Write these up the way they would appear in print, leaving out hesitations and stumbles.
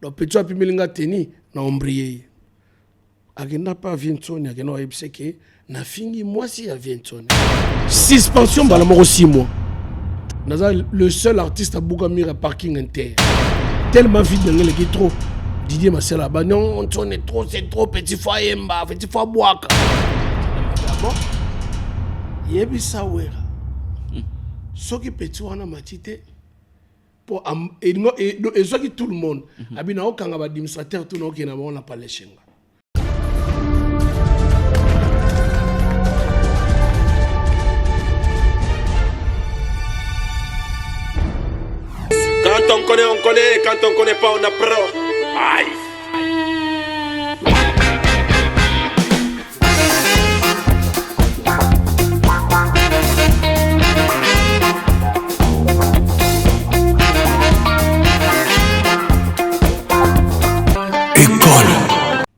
donc petit a pimelinga teni na ombrier agenda pas Vientone agenda ebseke na fingi moi si à Vientone suspension bala moko 6 mois naza le seul artiste à Bougamira parking inter tellement vite dans le trop Didier Marcel bah non on est trop c'est trop petit fois yemba petit fois boaka bon yebi sawera soki petit wana matite pour et soki tout le monde abina okanga ba administrateur tout no kena on n'a pas les chenga. Quand on connaît, quand on connaît pas, on apprend. Aïe.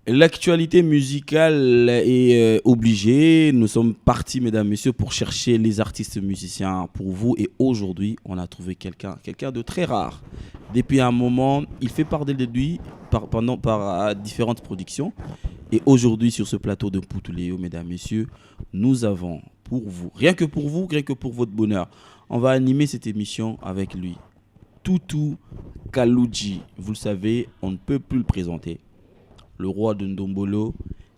L'actualité musicale est obligée. Nous sommes partis, mesdames, messieurs, pour chercher les artistes musiciens pour vous. Et aujourd'hui, on a trouvé quelqu'un de très rare. Depuis un moment, il fait part de lui par différentes productions. Et aujourd'hui, sur ce plateau de Mpoutou-Léo, mesdames, messieurs, nous avons pour vous, rien que pour votre bonheur, on va animer cette émission avec lui. Toutou Kaloudji. Vous le savez, on ne peut plus le présenter. Le roi de Ndombolo,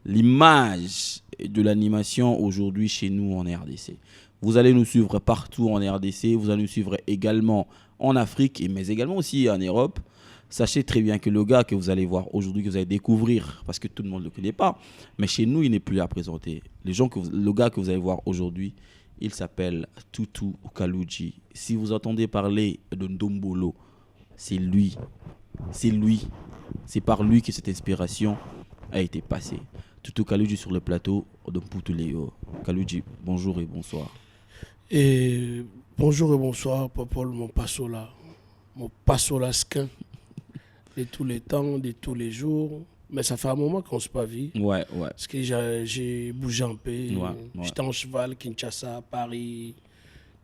l'image de l'animation aujourd'hui chez nous en RDC. Vous allez nous suivre partout en RDC, vous allez nous suivre également en Afrique, mais également aussi en Europe. Sachez très bien que le gars que vous allez voir aujourd'hui, que vous allez découvrir, parce que tout le monde ne le connaît pas, mais chez nous, il n'est plus à présenter. Le gars que vous allez voir aujourd'hui, il s'appelle Toutou Kaloudji. Si vous entendez parler de Ndombolo, c'est lui. C'est par lui que cette inspiration a été passée. Toutou Kaloudji sur le plateau de Mpoutou-Léo. Kaloudji, bonjour et bonsoir. Et bonjour et bonsoir, Popol, mon passolasquin de tous les temps, de tous les jours. Mais ça fait un moment qu'on ne se pas vu. Ouais. Parce que j'ai bougé un peu. Ouais. J'étais en cheval, Kinshasa, Paris,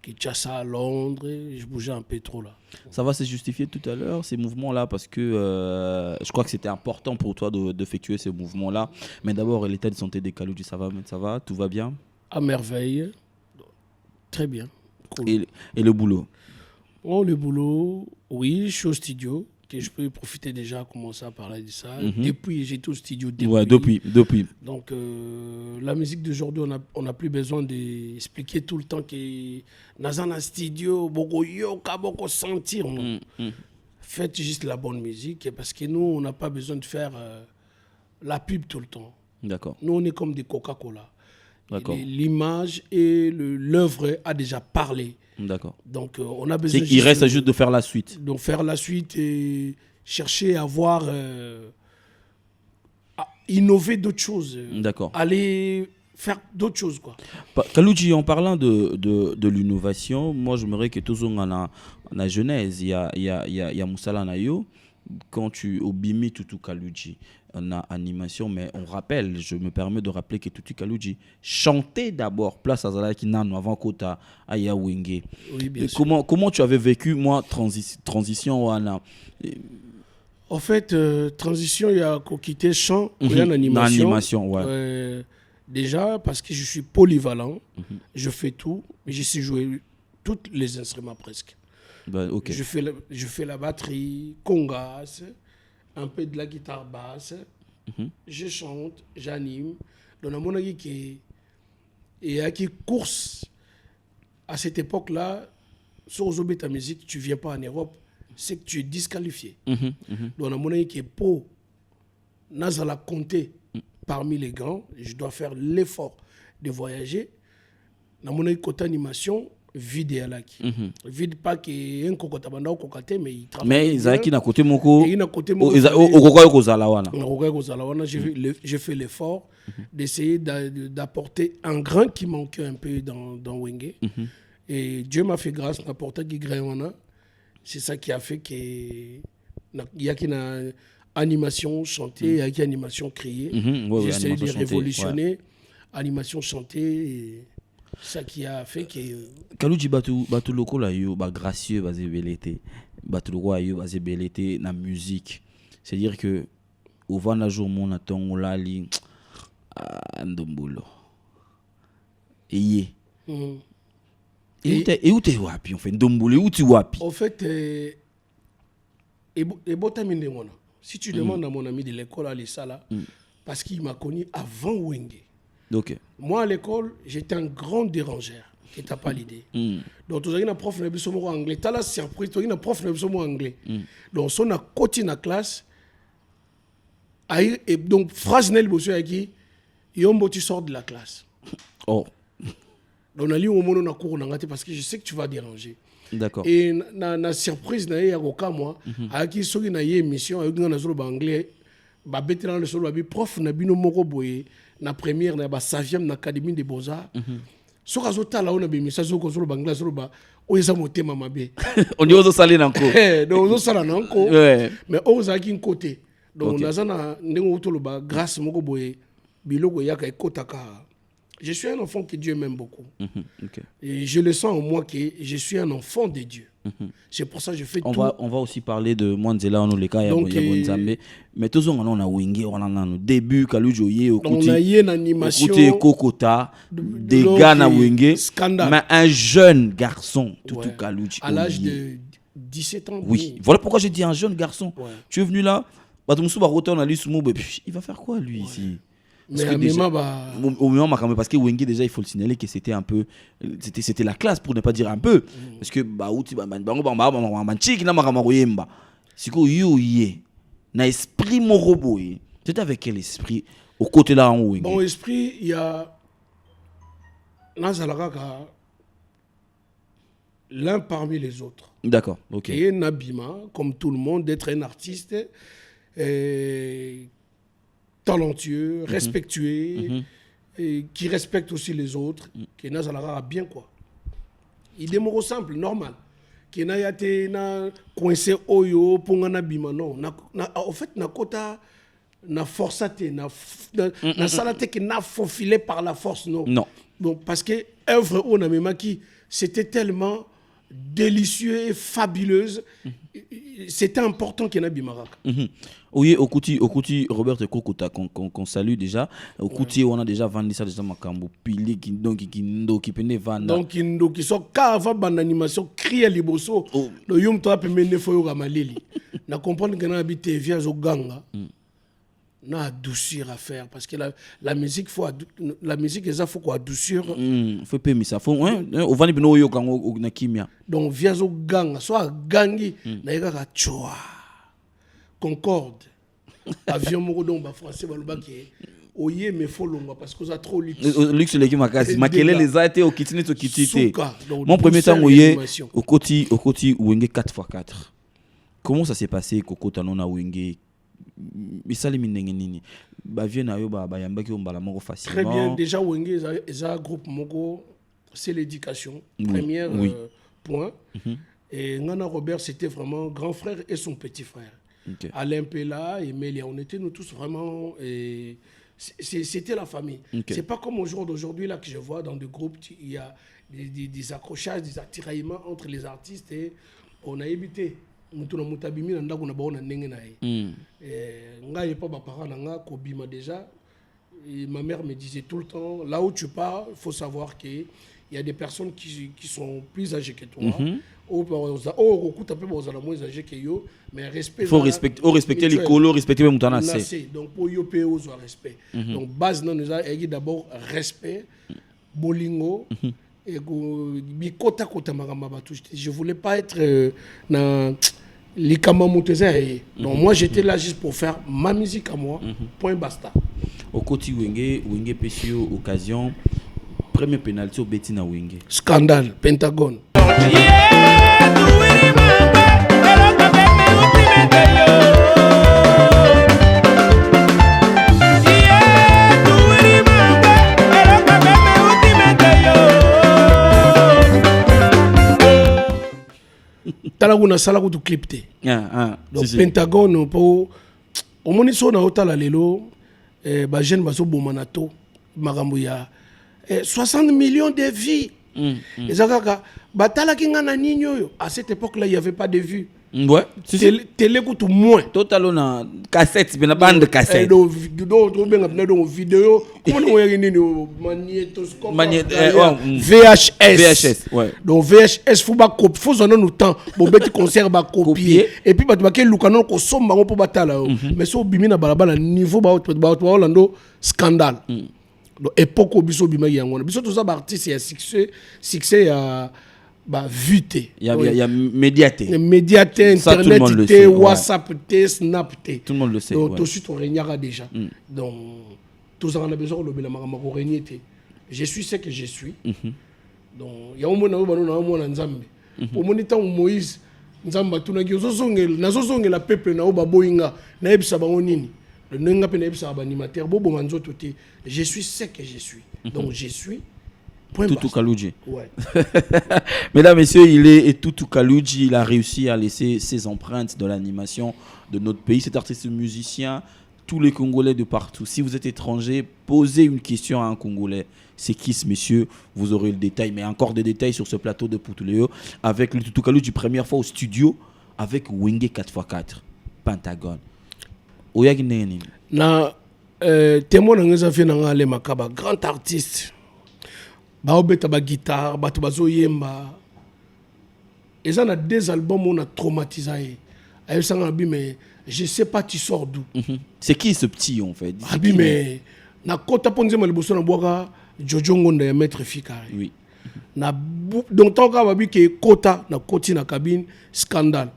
Kinshasa, Londres. Je bougeais un peu trop là. Ça va se justifier tout à l'heure, ces mouvements-là, parce que je crois que c'était important pour toi d'effectuer ces mouvements-là. Mais d'abord, l'état de santé des Kaloudji, ça va, tout va bien? À merveille. Très bien. Cool. Et le boulot? Oh, le boulot, oui, je suis au studio. Que je peux profiter déjà, commencer à parler de ça. Depuis, j'étais au studio depuis. Ouais, depuis. Donc, la musique d'aujourd'hui, on n'a plus besoin d'expliquer tout le temps que dans un studio, beaucoup yoka, beaucoup sentir. Faites juste la bonne musique parce que nous, on n'a pas besoin de faire la pub tout le temps. D'accord. Nous, on est comme des Coca-Cola. D'accord. L'image et l'œuvre a déjà parlé. D'accord. Donc, on a besoin. Il reste juste de faire la suite. Donc, faire la suite et chercher à voir, à innover d'autres choses. D'accord. Aller faire d'autres choses, quoi. Kaloudji, en parlant de l'innovation, moi, je me dirais que toujours dans la genèse, il y a Moussala Nayo. Quand tu au Bimi Toutou Kaloudji, on a animation, mais on rappelle, je me permets de rappeler que Toutou Kaloudji chantait d'abord Place Azala Kinano avant Kota Aya Wenge. Oui, bien sûr. Comment tu avais vécu, moi, transition Wana? En fait, transition, il y a quitté chant, il y a une animation. Animation, ouais. Déjà, parce que je suis polyvalent, je fais tout, mais je sais jouer tous les instruments presque. Ben, okay. Je fais la batterie, congas, un peu de la guitare basse, je chante, j'anime. Donc, à mon avis, il y a qui course à cette époque-là, sur Ozobé ta musique, tu ne viens pas en Europe, c'est que tu es disqualifié. Donc, à mon avis, qui est pour Nazala compter parmi les grands, je dois faire l'effort de voyager. Dans mon avis, côté animation, vide alaki vide pas que un kokota banda kokate mais il travaille mais Zaki na côté moko et na côté moko okoka kozala wana j'ai fait l'effort d'essayer d'apporter un grain qui manquait un peu dans Wenge et Dieu m'a fait grâce d'apporter du grain wana. C'est ça qui a fait que il y a qui na animation chantée, il y a qui animation criée. J'essaie de révolutionner animation chantée. Ça qui a fait que Kaloudji batu loko la yo ba gracieux ba zebelete batu loko yo ba zebelete na musique C'est-à-dire que au vana jour mon atongo lali ndombolo. Et où t'es wapi, on fait ndombolo, où tu wapi? En fait, si tu demandes à mon ami de l'école à l'Issala, parce qu'il m'a connu avant Wenge. Okay. Moi, à l'école, j'étais un grand dérangeur. Tu n'as pas l'idée. Donc, tu as un prof de anglais. Tu as la surprise, tu as un prof de anglais. Donc, on a côté dans la classe. Et donc, phrase Nel Bosso qui Yombo, tu sors de la classe. Oh. Donc, on a lu au moment où on a cours parce que je sais que tu vas déranger. D'accord. Et la surprise, il y a moi, à qui sont une émission, avec un anglais, vétéran le solo, prof, na bino moko boye, na première, na savième, na académie des beaux-arts. So kazota là on a bien message sur le bangla sur le bas o yesa motema mabe on dit aux salés nanko donc aux salés nanko mais aux akin côté donc on a ça na ndengo to le bas grâce moko boye biloko yaka ekotaka. Je suis un enfant que Dieu m'aime beaucoup. Okay. Et je le sens en moi que je suis un enfant de Dieu. C'est pour ça que je fais tout. On va aussi parler de Mwanzela on les cas mais tous on a wingé on a un début kalujoye au on a une animation côté kokota des gars na wingé mais un jeune garçon tout kaluji à l'âge de 17 ans. Oui, voilà pourquoi j'ai dit un jeune garçon. Tu es venu là, il va faire quoi lui ici? Parce parce que Wenge déjà il faut le signaler que c'était un peu c'était la classe pour ne pas dire un peu parce que na esprit morobo c'était avec quel esprit au côté là en Wenge? Bon esprit il y a l'un parmi les autres. D'accord, ok. Et Nabima comme tout le monde d'être un artiste talentueux, respectueux, et qui respecte aussi les autres, qui n'a pas bien quoi. Il est mort simple, normal. Qui n'a été coincé oyo pour un bima non. En fait, na kota na forçaté, na salaté qui n'a faufilé par la force non. Non. Donc parce que œuvre on a même qui c'était tellement délicieux et fabuleuse. C'était important qu'il y ait un bimarak. Oui, au Kouti, Robert Kokota, qu'on salue déjà. Au Kouti, on a déjà vendu ça déjà Makambo, Pili, Kindo, qui penait vendre. Donc, Kindo, qui sont cava ban animation, crie à Liboso. Le yom toi peut mener feu au Malili. Na comprendre que na habité via au Ganga. Na adoucir à faire parce que la musique la musique ça faut quoi adoucir. Faut pas mais ça faut au vani bino yo kango na kimia. Donc via au Ganga, soit gangi na yaka choa. Concorde. Avion moko donc ba français ba lobaki oye me folonga parce que ça trop luxe. Luxe les makasi makele les a été au kitine to kitite. Mon premier temps oye au Koti Wenge 4x4. Comment ça s'est passé Kokota non na Wenge? Très bien, déjà Wenge un groupe moko c'est l'éducation premier point et Ngana Robert c'était vraiment grand frère et son petit frère. Alain Pella et Mélia, on était nous tous vraiment c'était la famille. C'est pas comme au jour d'aujourd'hui là que je vois dans des groupes il y a des accrochages, des attiraillements entre les artistes et on a évité. Déjà et ma mère me disait tout le temps là où tu pars il faut savoir qu'il y a des personnes qui sont plus âgées que toi mais respect faut respecter les colos respecter même mutana donc pour yo payer aux respect donc base non nous a d'abord respect bolingo et bikota kota magamba batu je voulais pas être dans les Kamamutezé. Donc moi j'étais là juste pour faire ma musique à moi. Point basta. Au côté Wenge Pesio occasion premier penalty au Bettina Wenge. Scandale Pentagone. Talaguna salaku du clip te. Donc si, Pentagone pour au moni so na otala lelo ba jeune baso bomanato makambo ya 60 millions de vies. Ezakaka batala kinga na ninyo yo à cette époque là il y avait pas de vues. Ouais. Télé coûte moins. Totalement cassette, mais la bande cassette. Donc vidéo, comment on a magnétoscope, VHS. Ouais. Donc VHS faut en nous temps pour petit concert ba copier et puis ba ke lukano ko somba pour batala. Mais so bimi na balabala niveau ba Orlando scandale. Donc époque au biso bima yango. Biso tout ça ba artiste ya succès ya bah vite. Il y a médiaté. Médiaté, internet, WhatsApp, Snap. Tout le monde le sait. Donc tout de suite on régnera déjà. Donc tout ça on a besoin de le régner. Je suis ce que je suis. Donc il y a un moment où on a Nzambe. Au moment où Moïse Nzamba tunaki nazosonge la peuple na oba boinga na ebisa bango nini. Le nenga pe na ebisa animateur bobo manzoto te. Je suis ce que je suis. Donc je suis Tutu Kaluji. Ouais. Mesdames, messieurs, il est Tutu Kaluji. Il a réussi à laisser ses empreintes dans l'animation de notre pays. Cet artiste musicien, tous les Congolais de partout. Si vous êtes étranger, posez une question à un Congolais. C'est qui ce monsieur? Vous aurez le détail. Mais encore des détails sur ce plateau de Poutuléo avec le Tutu Kaluji, première fois au studio avec Wenge 4x4. Pentagone. Oyagi Neni. Na témoin nga fait na le makaba grand artiste. Baobeta ba guitare, bato bazo yemba. Et ça, on a 2 albums où on a traumatisé. Mais je sais pas, tu sors d'où. C'est qui ce petit en fait? Abi, mais na kota ponze maliboso na boga Jojo Ngonda ya maître Fikari. Oui. Donc tant que babi que kota na koti na cabine scandale.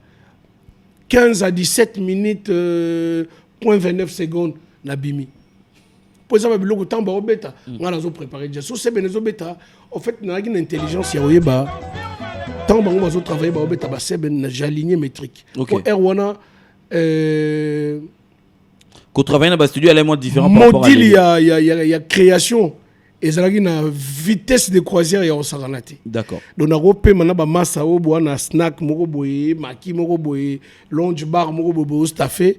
15 à 17 minutes point 29 secondes na bimi. Pour ça, je vais temps beta. On a préparé déjà. Si c'est benezo beta, en fait, on a une intelligence. Il y a tant on va travailler beta, c'est ben j'aligne métrique. Pour Erwana, qu'on travaille dans le studio, elle est moins différente. Modile, il y a création. Et ça a une vitesse de croisière et on s'en rend. D'accord. Donc on a repéré maintenant massa au bois, na snack, moko boye, maki moko boye, lounge bar moko boye, staffé.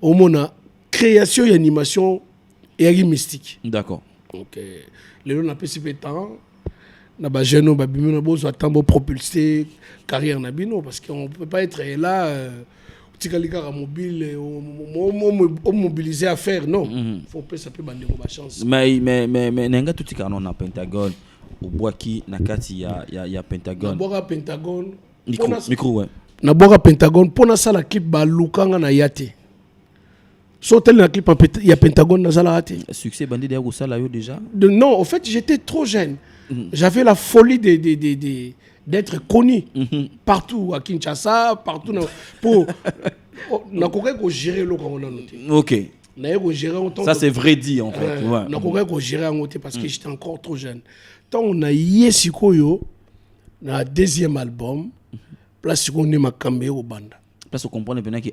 Au moins création et animation. Et mystique. D'accord. Donc, les gens n'ont pas si peu de temps. Nous avons besoin de propulser la carrière parce qu'on ne peut pas être là, mobile, mobiliser à faire. Non. Il faut que ça peut bander ma chance. Mais, n'enga tout ce qu'on a Pentagone. Au bois qui, nakati, il y a Pentagone. Naboga Pentagone. Micro, ouais. Naboga Pentagone. Pour ça, la clip, Lukanga na yate. Sautel na clip, il y a Pentagone dans la raté. Succès bandit derrière ça là déjà. Non, en fait, j'étais trop jeune. J'avais la folie d'être connu partout à Kinshasa, partout pour na ko gérer le qu'on a noté. OK. Na ko gérer autant. Ça c'est vrai dit en fait. Ouais. Na ko gérer en noté parce que j'étais encore trop jeune. Tant on a Yesikoyo na deuxième album, place qu'on est Makambe au banda. Parce qu'on comprend bien que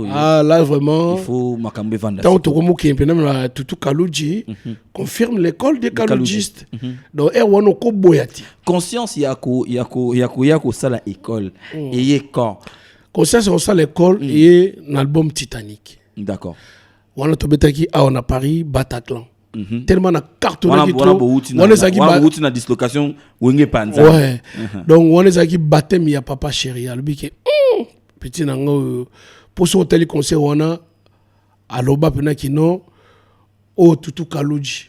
là vraiment il faut Makambe vendre. Tant que Tutu Kaluji confirme l'école des kalujistes. Donc Erwano ko boyati. Conscience yako ça la école et quand conscience on ça l'école et un album Titanic. D'accord. On a tobetaki on a Paris Bataclan. Tellement na cartonné on est na dislocation wenge panza. Ouais. Donc on est aki baptême ya papa chéri albike. Petit nango pour son tel concert on a aloba pena kino o Tutu Kaluji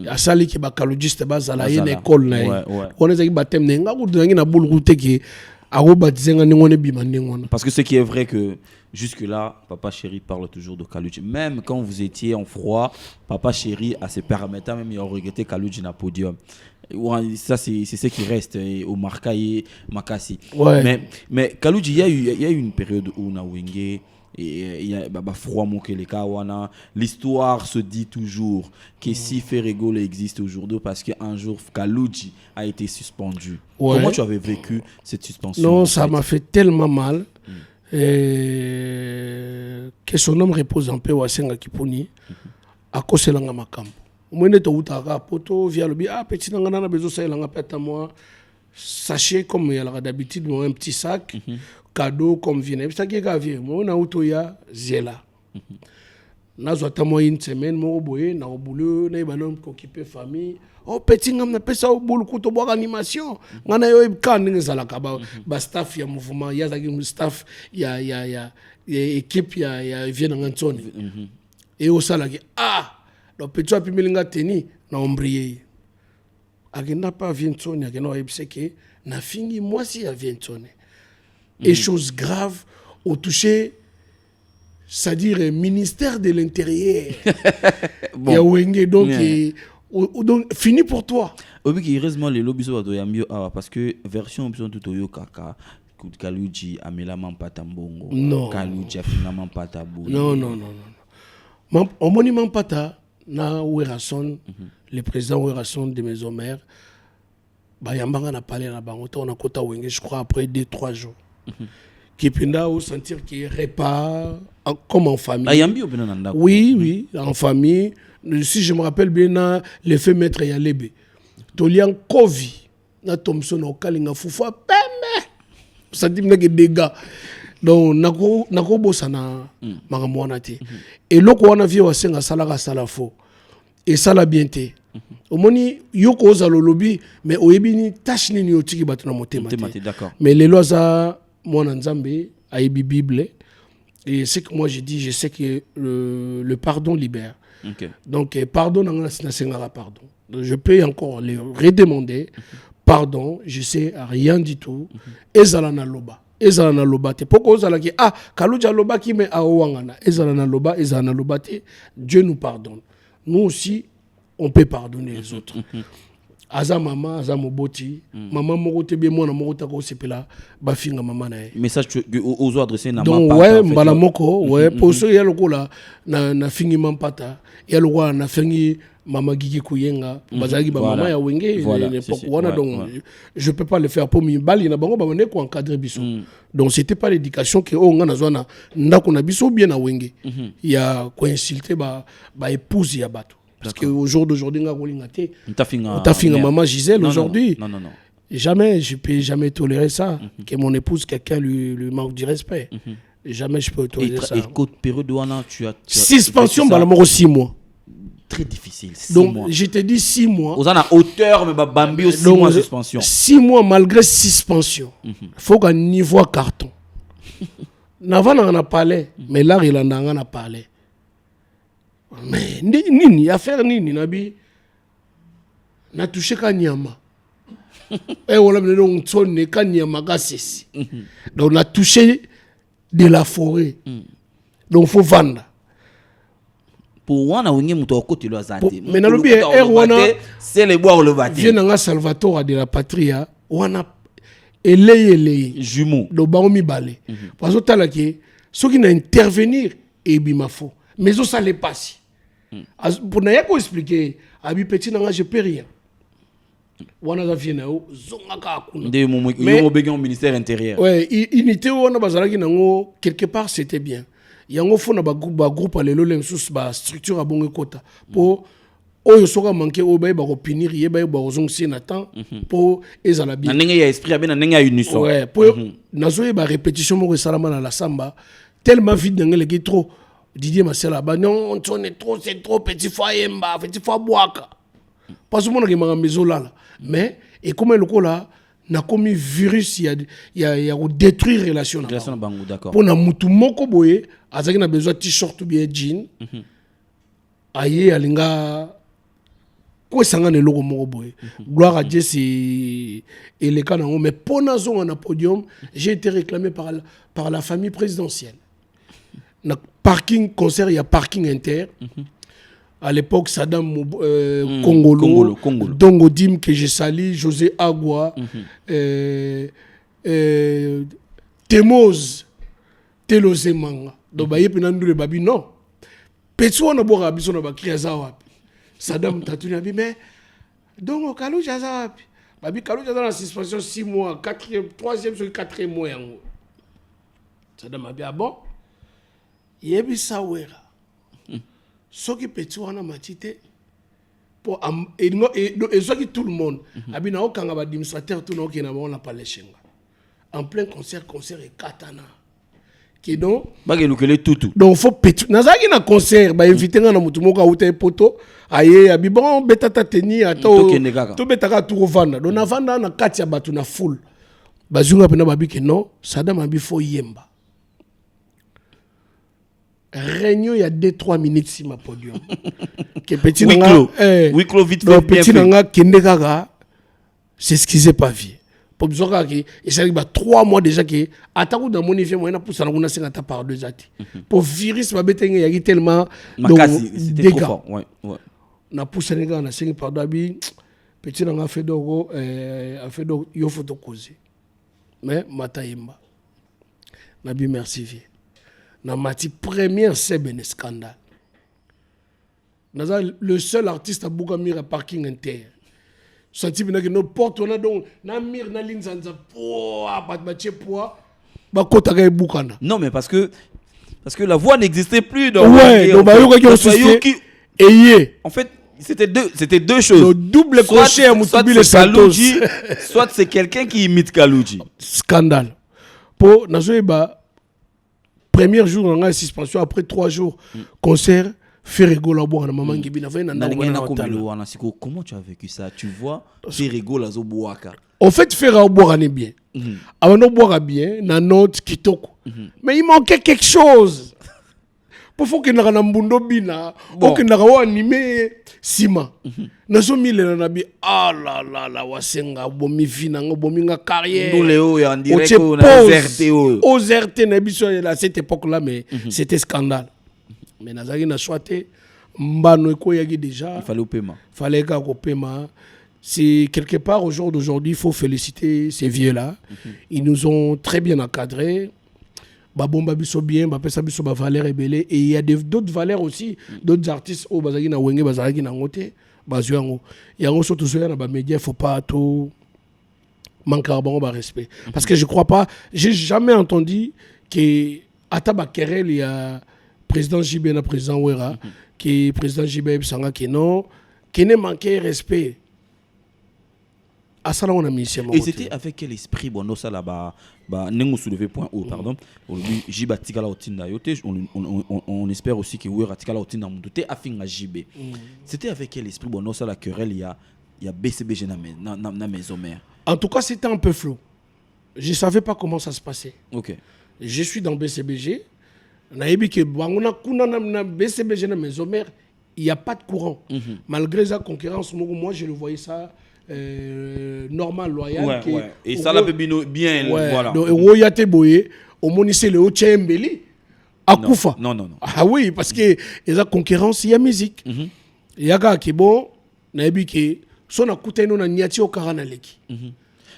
asali ki ba kalujiste bazala yene école na on est baptême nenga ko dangi na bulu teke aroba dizenga ngone bima ngona. Parce que ce qui est vrai que jusque là papa chéri parle toujours de Kaluji, même quand vous étiez en froid papa chéri a se permettant même il a regretté Kaluji na podium. Ça c'est ce qui reste au Marca et Makassi. Ouais. Mais Kaluji il y a eu une période où on a Wenge et il y a froid mon wana. L'histoire se dit toujours que si Ferregole existe aujourd'hui parce qu'un jour Kaluji a été suspendu. Ouais. Comment tu avais vécu cette suspension? Non, ça m'a fait tellement mal que son homme repose en paix au Asenga Kiponi à cause de la makambo. Moi, je suis poto via le petit nangana besoin ça il pète moi. Sachez comme il y a d'habitude un petit sac cadeau comme vient. Ça qui est gavé. Moi on a autoya zela. Nazo tamo une semaine mo boye na boulot na banom ko occuper famille. Oh petit ngam na pesa au boulot ko to boire animation. Ngana yo kan ngezala ka ba staff ya mouvement ya zaki staff ya équipe ya vient ngantoni. Et au sala ki donc petit api milinga teni na ombrier. Agenda pas vientoni agenda ebseke na fingi moi si a vientoni. Et chose grave au touché c'est-à-dire ministère de l'Intérieur. Bon. Il y a Wenge, donc fini pour toi. Oui, heureusement les lobbies sont mieux parce que version option tout au kaka Kaluji amela mampata mbongo. Non. Kaluji afina mampata bou. Non. Au monument pata na Werason, le président Werason de Maison Mère, bah yambanga na parlé na bango on a kota Wenge je crois après 2-3 jours. Qui pinda au sentir qu'il répare comme en famille. Oui, en famille. Si je me rappelle bien, l'effet maître Yalebe. Tolian Kovi, na Thompson au Kalinga Foufa, peme. Ça dit que des dégâts. Donc, nako bosana magamwanate. Et loko wana vie wasenga salaga salafo. Et ça la bienté. Au moni yoko oza lolobi, mais oebini tâche ni otiki batuna motema. D'accord. Mais les lois à mon Nzambe aibi Bible et c'est que moi je dis je sais que le pardon libère. Okay. Donc pardon pardon. Donc, je peux encore les redemander pardon, je sais rien du tout. Ezalana loba te poko ozala ki kaluja loba ki me awangana ezalana loba te. Dieu nous pardonne. Nous aussi on peut pardonner les autres. Aza mama, aza moboti, maman morote bien moi na morota ko sepela ba finga mama na. Message aux adresser na donc ouais mbala moko ouais pour ceux ya lokola na fingi mampata ya lokola na fingi mama gigi kuyenga bazaki ba mama ya wenge l'époque wana donc je peux pas le faire pour mi bali na bango ba ne ko encadrer biso. Donc c'était pas l'éducation que on ngana zona ndako na biso bien na wenge. Il y a ko insulter ba épouse ya bato. Parce qu'au jour d'aujourd'hui, maman Gisèle, aujourd'hui, jamais, je ne peux jamais tolérer ça. Que mon épouse, quelqu'un lui manque du respect. Jamais je peux tolérer ça. Et côte période tu as suspension, bah, la 6 mois. Très difficile. 6 donc, mois. Je te dis 6 mois. Vous en avez hauteur, mais Bambi aussi 6 mois de suspension. 6 mois malgré suspension. Il faut qu'un niveau carton. Navan en a parlé, mais là, il en a parlé. Mais nini affaire nini nabi na touché ka nyama wala me donc tsone ka nyama ka sesi donc on a touché de la forêt donc faut vendre pour wana wenge muto côté lo azate mais na lobi wana c'est les boire le bâti vient nga Salvatore de la Patria wana eleye jumeau do bango mi balé parce que tala ki ceux qui na intervenir et bimafo mais ça les passe. Pour ne pas expliquer, Abi Petit n'a pas rien. Wana za viena o zonga ka akuna. Nde mo besoin ministère intérieur. Ouais, unité wana bazalaki nango quelque part c'était bien. Yango fona ba groupe alelo lemsus ba structure a bongo kota pour oyo soka manquer o ba ko pinir ye ba zong sénatant pour ezala bien. Na ya esprit bien na unisson. Ouais, pour nazo ba répétition mo salama na la samba tellement vite ngele ki trop. Didier Marcel, non, c'est trop petit foyer, petit foyer boaka. Parce que moi, je suis maison là. Mais, et comme le coup là, n'a commis virus, il y a détruire la relation. D'accord. Pour na mutu moko boye, azaki na besoin de t-shirt ou bien jean. Aye, alinga. Quoi sanga ne logo moko boye. Gloire à Dieu, c'est. Et les cas mais pour nazo en podium, j'ai été réclamé par la famille présidentielle. Na parking concert, il y a parking inter. À l'époque, Saddam Congolo, Dongo Dim que j'ai sali, José Agua, Temoz, Telose Manga. Donc, il y a un babi non. Personne n'a pas de rabiso na Zawapi. Saddam Tatouni mais Dongo Kalou Jazawapi. Babi Kalou Jazawapi dans la suspension 6 mois, 3e, 4e mois. Saddam a dit, ah bon? Yebi sawera soki petit wana matite pour et soki tout le monde abina okanga ba administrateur tout no kena ba on la parler chenga en plein concert et katana qui donc bagelukele tutu donc faut petit nazaki na concert ba inviter nga na mutu moko auta poto aye abi bon betata teni ato to betaka tout revendre donc na vanda na kati ya batu na full bazunga pena babi que non Sadam abi fo yemba réunion il y a 2-3 minutes si ma podium que petit nanga oui clos vite fait petit nanga kende kaka c'est ce qui s'est pas vu pour besoin que et ça va 3 mois déjà que attaque dans mon effet moyen pour ça on a 50 par 2 ati pour virus ma betenge il y a tellement donc c'était trop fort ouais na pousse les gars na 5 par 2 abi petit nanga fait dogo a fait do yo photo causer mais matayemba na bi merci vie na mati première c'est ben scandale naza le seul artiste à Bougamira parking inter senti bina que nos portes on a donc na mir na linzanza po abat matche po ba kota ga bukana non mais parce que la voix n'existait plus dans ouais donc ba yoka qui et en fait c'était deux choses le double crochet à Mutubi le Santos soit c'est quelqu'un qui imite Kalouji scandale pour nazoeba premier jour on a suspension après 3 jours concert Ferrego la boire na maman ngibi na vena na comment tu as vécu ça tu vois Ferrego la zo boaka en fait Ferrego boire est bien avant de boire bien na note kitoko mais il manquait quelque chose pour faut que na mbundo bina pour que na wa animé sima na so mille na bi ah la wasenga bomi vina ngo bomi nga carrière nous léo ya en direct na ZRT aux RT na biso à cette époque là mais c'était scandale mais nazaki na choité mbano ekoyaki déjà il fallait au paiement fallait qu'au paiement c'est quelque part au jour d'aujourd'hui il faut féliciter ces vieux là ils nous ont très bien encadrés babomba biso bien bapesa biso ba valeur ebele et il y a d'autres valeurs aussi d'autres artistes au bazaki na wenge bazaki na ngote bazuango yango surtout sur na ba média faut pas tout manquer bon ba respect parce que je crois pas j'ai jamais entendu que ataba querelle il y a président JB na président Wera qui président JB sanga que non qui ne manquait respect à ça on a mis et c'était avec quel esprit bon ça là-bas nengo soulever point haut pardon JB tikala otinda yote on espère aussi que Wera tikala otinda mundote afinga JB c'était avec quel esprit bon ça la querelle il y a BCBG na maison mère en tout cas c'était un peu flou je savais pas comment ça se passait OK je suis dans BCBG nayebi que bangona kuna na BCBG na maison mère il y a pas de courant malgré sa concurrence moi je le voyais ça normal loyal ouais, ouais. Et ça l'a bien ouais. Voilà donc royate boye au monissé le Ochembeli akufa non ah oui parce que les concurrence il y a musique il y a gars qui bon nayebi que son akuta no na niati o karana leki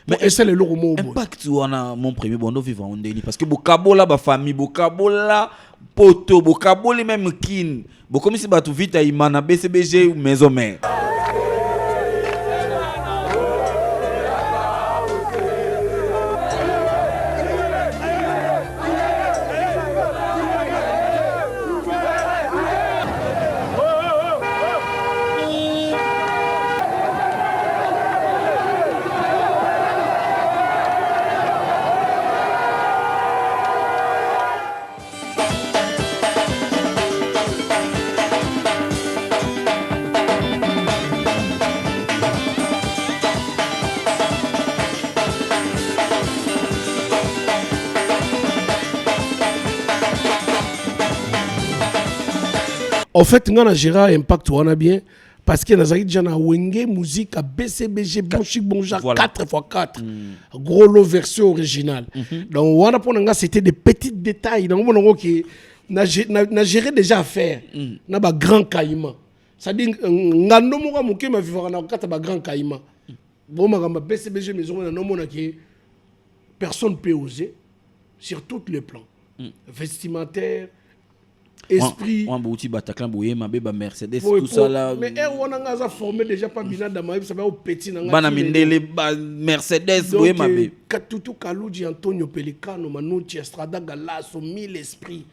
mais est-ce le logo mo impact wana mon premier bondo vivant ondeni parce que bokabola ba famille bokabola poto bokaboli même kin bokomi si batu vita imana BCBG ou maison mère en fait ngana gérard impact wana bien parce que nazaki déjà na wenge musique à BCBG Bonchik Bonja 4x4 gros lot version originale donc wana pour nga c'était des petits détails donc mon que na géré déjà à faire na ba grand caïman ça dit ngando mo ka ma vivre na kata ba grand caïman bon ma BCBG maison na no mona que personne peut oser sur tous les plans vestimentaire esprit on bouti Bataclan boye mabeba Mercedes tout ça là mais on a formé déjà pas bina dama ça va au petit nanga bana mindele Mercedes boye mabe Katutu Kalouji Antonio Pelicano Manucci Estrada Galasso 1000 esprits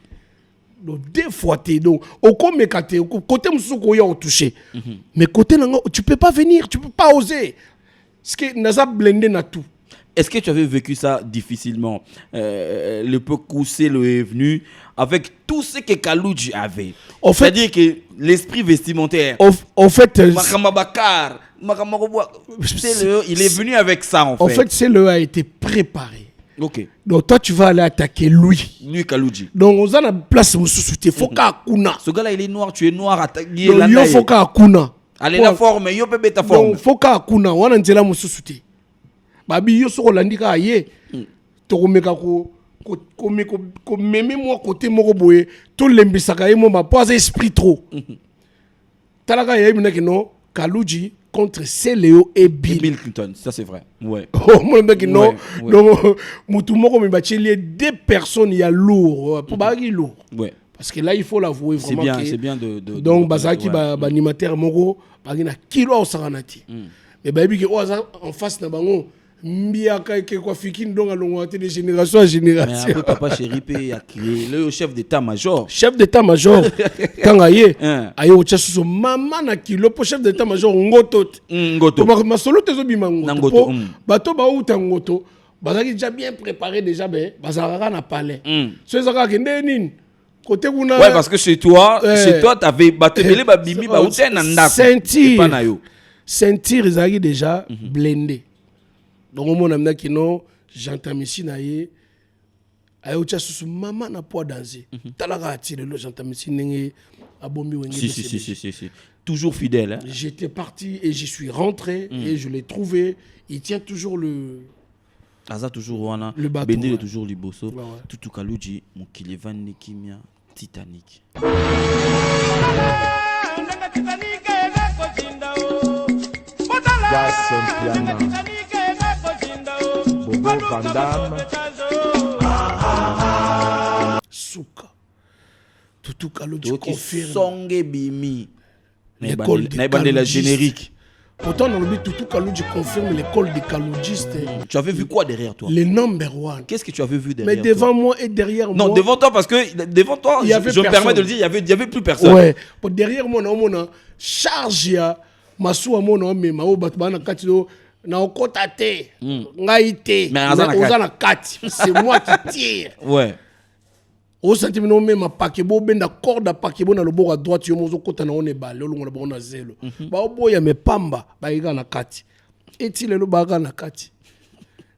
donc deux fois t'es donc au comme côté musuko ya au touché mais côté nanga tu peux pas venir tu peux pas oser ce que naza blendé na tout Est-ce que tu avais vécu ça difficilement? Le peu coussé le est venu avec tout ce que Kalouji avait. En fait, c'est-à-dire que l'esprit vestimentaire. En fait, Makamabakar, il est venu avec ça en fait. En fait, CLE a été préparé. Ok. Donc toi, tu vas aller attaquer lui. Lui Kalouji. Donc on a la place où il faut qu'à Kuna. Ce gars-là, il est noir, tu es noir, attaqué. Donc il faut qu'à Kuna. Allez la forme, il peut ta forme. Donc faut qu'à Kuna. On a dit là mususuti. Babi yo soko landika aye. Tokomeka ko meme moi côté moko boye. To lembisaka ye mo ma pas esprit trop. Talaka ye mina que non Kalouji contre Cléo et Bill Clinton, ça c'est vrai. Ouais. Oh mon mec non. Donc mutumoko me bacheli deux personnes il y a lourd pour bagi lourd. Ouais. Parce que là il faut l'avouer vraiment. C'est bien de donc bazaki ba animateur moko bagi na kilo au saranati. Mais baby que en face na bango mbiaka ke kwa fikini donc alongwa de génération à génération. Mais après papa chéri pe a créé le chef d'état-major. Chef d'état-major kanga ye aye o tchasu mama na kilo po chef d'état-major ngoto. Ngoto. Ba masolo tezo bima ngoto. Bato ba uta ngoto. Bazaki déjà bien préparé déjà ben bazaka na palais. So ezaka kende nini? Côté kuna. Ouais parce que chez toi t'avais batebele ba bimi ba uta na ndako. Ceinture ezaki déjà blindé. Donc mon ami qui non j'entends ici naie ayo tchasu mama na poids danser talaka atire le j'entends ici nenge abombi wenge. Si. Toujours fidèle hein? J'étais parti et j'y suis rentré et je l'ai trouvé, il tient toujours le Aza toujours wana le bateau. Bendel est toujours liboso. Ouais. Tutu Kalouji mokili vani kimia Titanic. Bobo Van Damme. Souka. Tutu Kalouji confirme. Songe bimi. L'école de Naibande la générique. Pourtant, dans le but, Tutu Kalouji confirme l'école des Kaloudjistes. Tu avais vu quoi derrière toi? Le number one. Qu'est-ce que tu avais vu derrière Mais devant moi et derrière moi. Non, devant toi, parce que devant toi, Il y avait je me permets de le dire, il y avait plus personne. Ouais. Pour derrière moi, on a charge ya masuwa mona mais mao batbana katilo na okota te. Ngaite. Mais azana kati. C'est moi qui tire. Ouais. Au sentiment même ma pakebo benda corde pakebo na loboko à droite yo mozo kota na one balle olongo na bona zelo. Ba oboya me pamba ba iga na kati. Eti lelo ba ga na kati.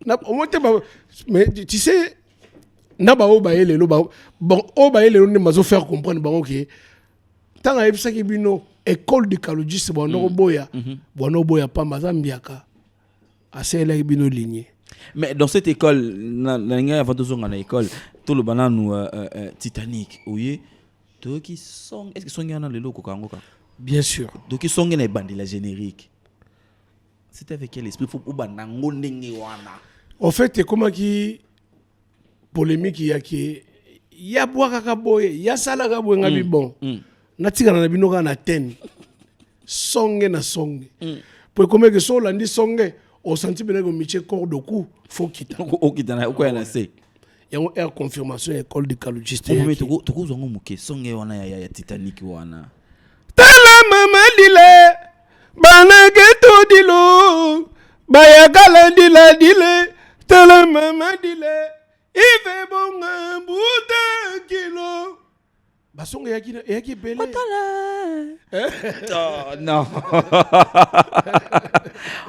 Na omote ba mais tu sais na ba o ba lelo ba bon o ba lelo ne mazo faire comprendre ba OK. Tanga ebisa ki bino école de Kalouji c'est bon oboya. Bon oboya pamba zambiaka. Asela bino ligné. Mais dans cette école, avant de zonger à l'école, tout le banane Titanic, oui, tout qui sont, est-ce que sont dans le loco kangoka? Bien sûr. Donc ils sont dans les bandes de la générique. C'était avec quel esprit faut banango ndenge wana? En fait, comment qui polémique il y a qui ya bois kaka boye, ya sala kaka boye ngabi bon. Natika na binoka na ten. Songe na songe. Pour comment que so landi songe au senti bien que Michel Cordoku faut quitter. Au quitter na quoi na c'est. Il y a une confirmation école de Kaloudjiste. Mais tu zongo muke songe wana ya Titanic wana. Tala mama dile bana geto dilo baya kala dile tala mama dile ife bonga buta kilo basonga yaki belé. Oh, non.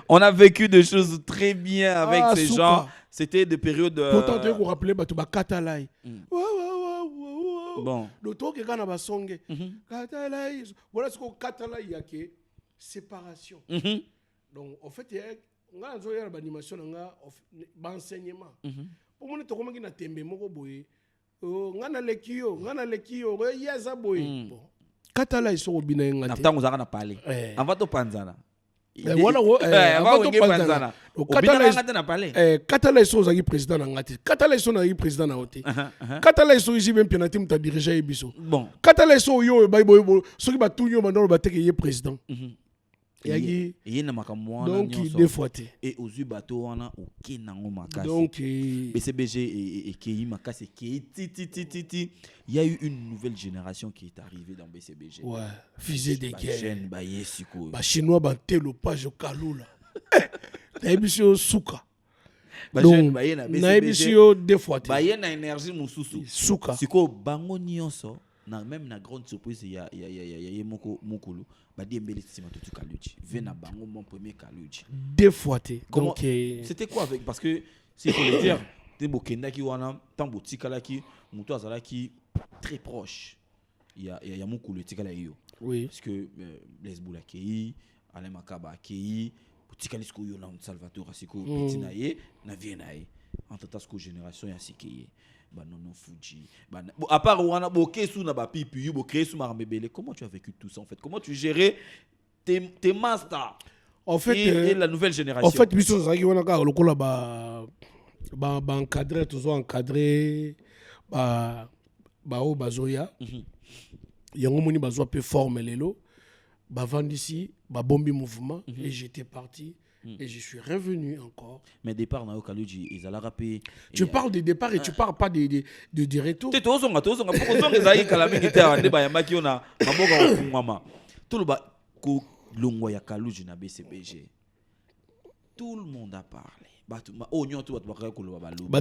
On a vécu des choses très bien avec ces gens. C'était des périodes. Pourtant, tu vous rappelez, tu vas Katalai. Bon. L'auto qui est dans la songe. Katalai. Voilà ce qu'on Katalai y a qui séparation. Donc, en fait, il y a une animation, un enseignement. Pour moi, tu as dit que tu as dit ngana lekio yaza boy katala iso bina ngati natango zaka na pale avato panzana voilà avato panzana katala ngati na pale katala iso zaki président ngati katala iso na président na hote katala iso ici même penalty muta diriger ebiso bon katala iso yo ba boy soki ba tunyo mandolo ba teke ye président et na makamwa donc deux fois et aux bateau wana OK nango makasi donc BCBG et Kei makasi Kei ti il y a eu une nouvelle génération qui est arrivée dans BCBG. Ouais, fusée des guerres. Jeune ba yesiko. Ba chinois ba telo page kalula. Ta émission souka. donc nayebi yo deux fois te baye na énergie mususu suka siko bango nyonso na même na grande surprise ya mokolo badi embeli sima tutu Kaluji vena bango mon premier Kaluji deux fois te donc c'était quoi avec parce que c'est faut le dire te bokenda ki wana tambo tikala ki muto azala ki très proche ya mokolo tikala yo oui parce que les boula kei Alain Makaba kei tikali sko yo na Salvatore siko petit na ye na vie na ye en tant que génération ya sikeye ba nono Fuji ba à part wana bokesu na ba pipi yo bokesu marambebele comment tu as vécu tout ça en fait comment tu gérais tes masters en fait et la nouvelle génération en fait biso zaki wana ka lokola ba encadrer toujours encadrer ba o bazoya yango moni bazwa pe forme lelo ba vandisi ba bombi mouvement et j'étais parti et je suis revenu encore. Mais départ na Kaluji ils allaient rapper. Tu parles de départ et tu parles pas de retour. Tu tozonga pour zonga zayi kala mingi te ande ba yamaki ona maboka ofungwama. Tout le ba ko longwa ya Kaluji na BCBG. Tout le monde a parlé. Batu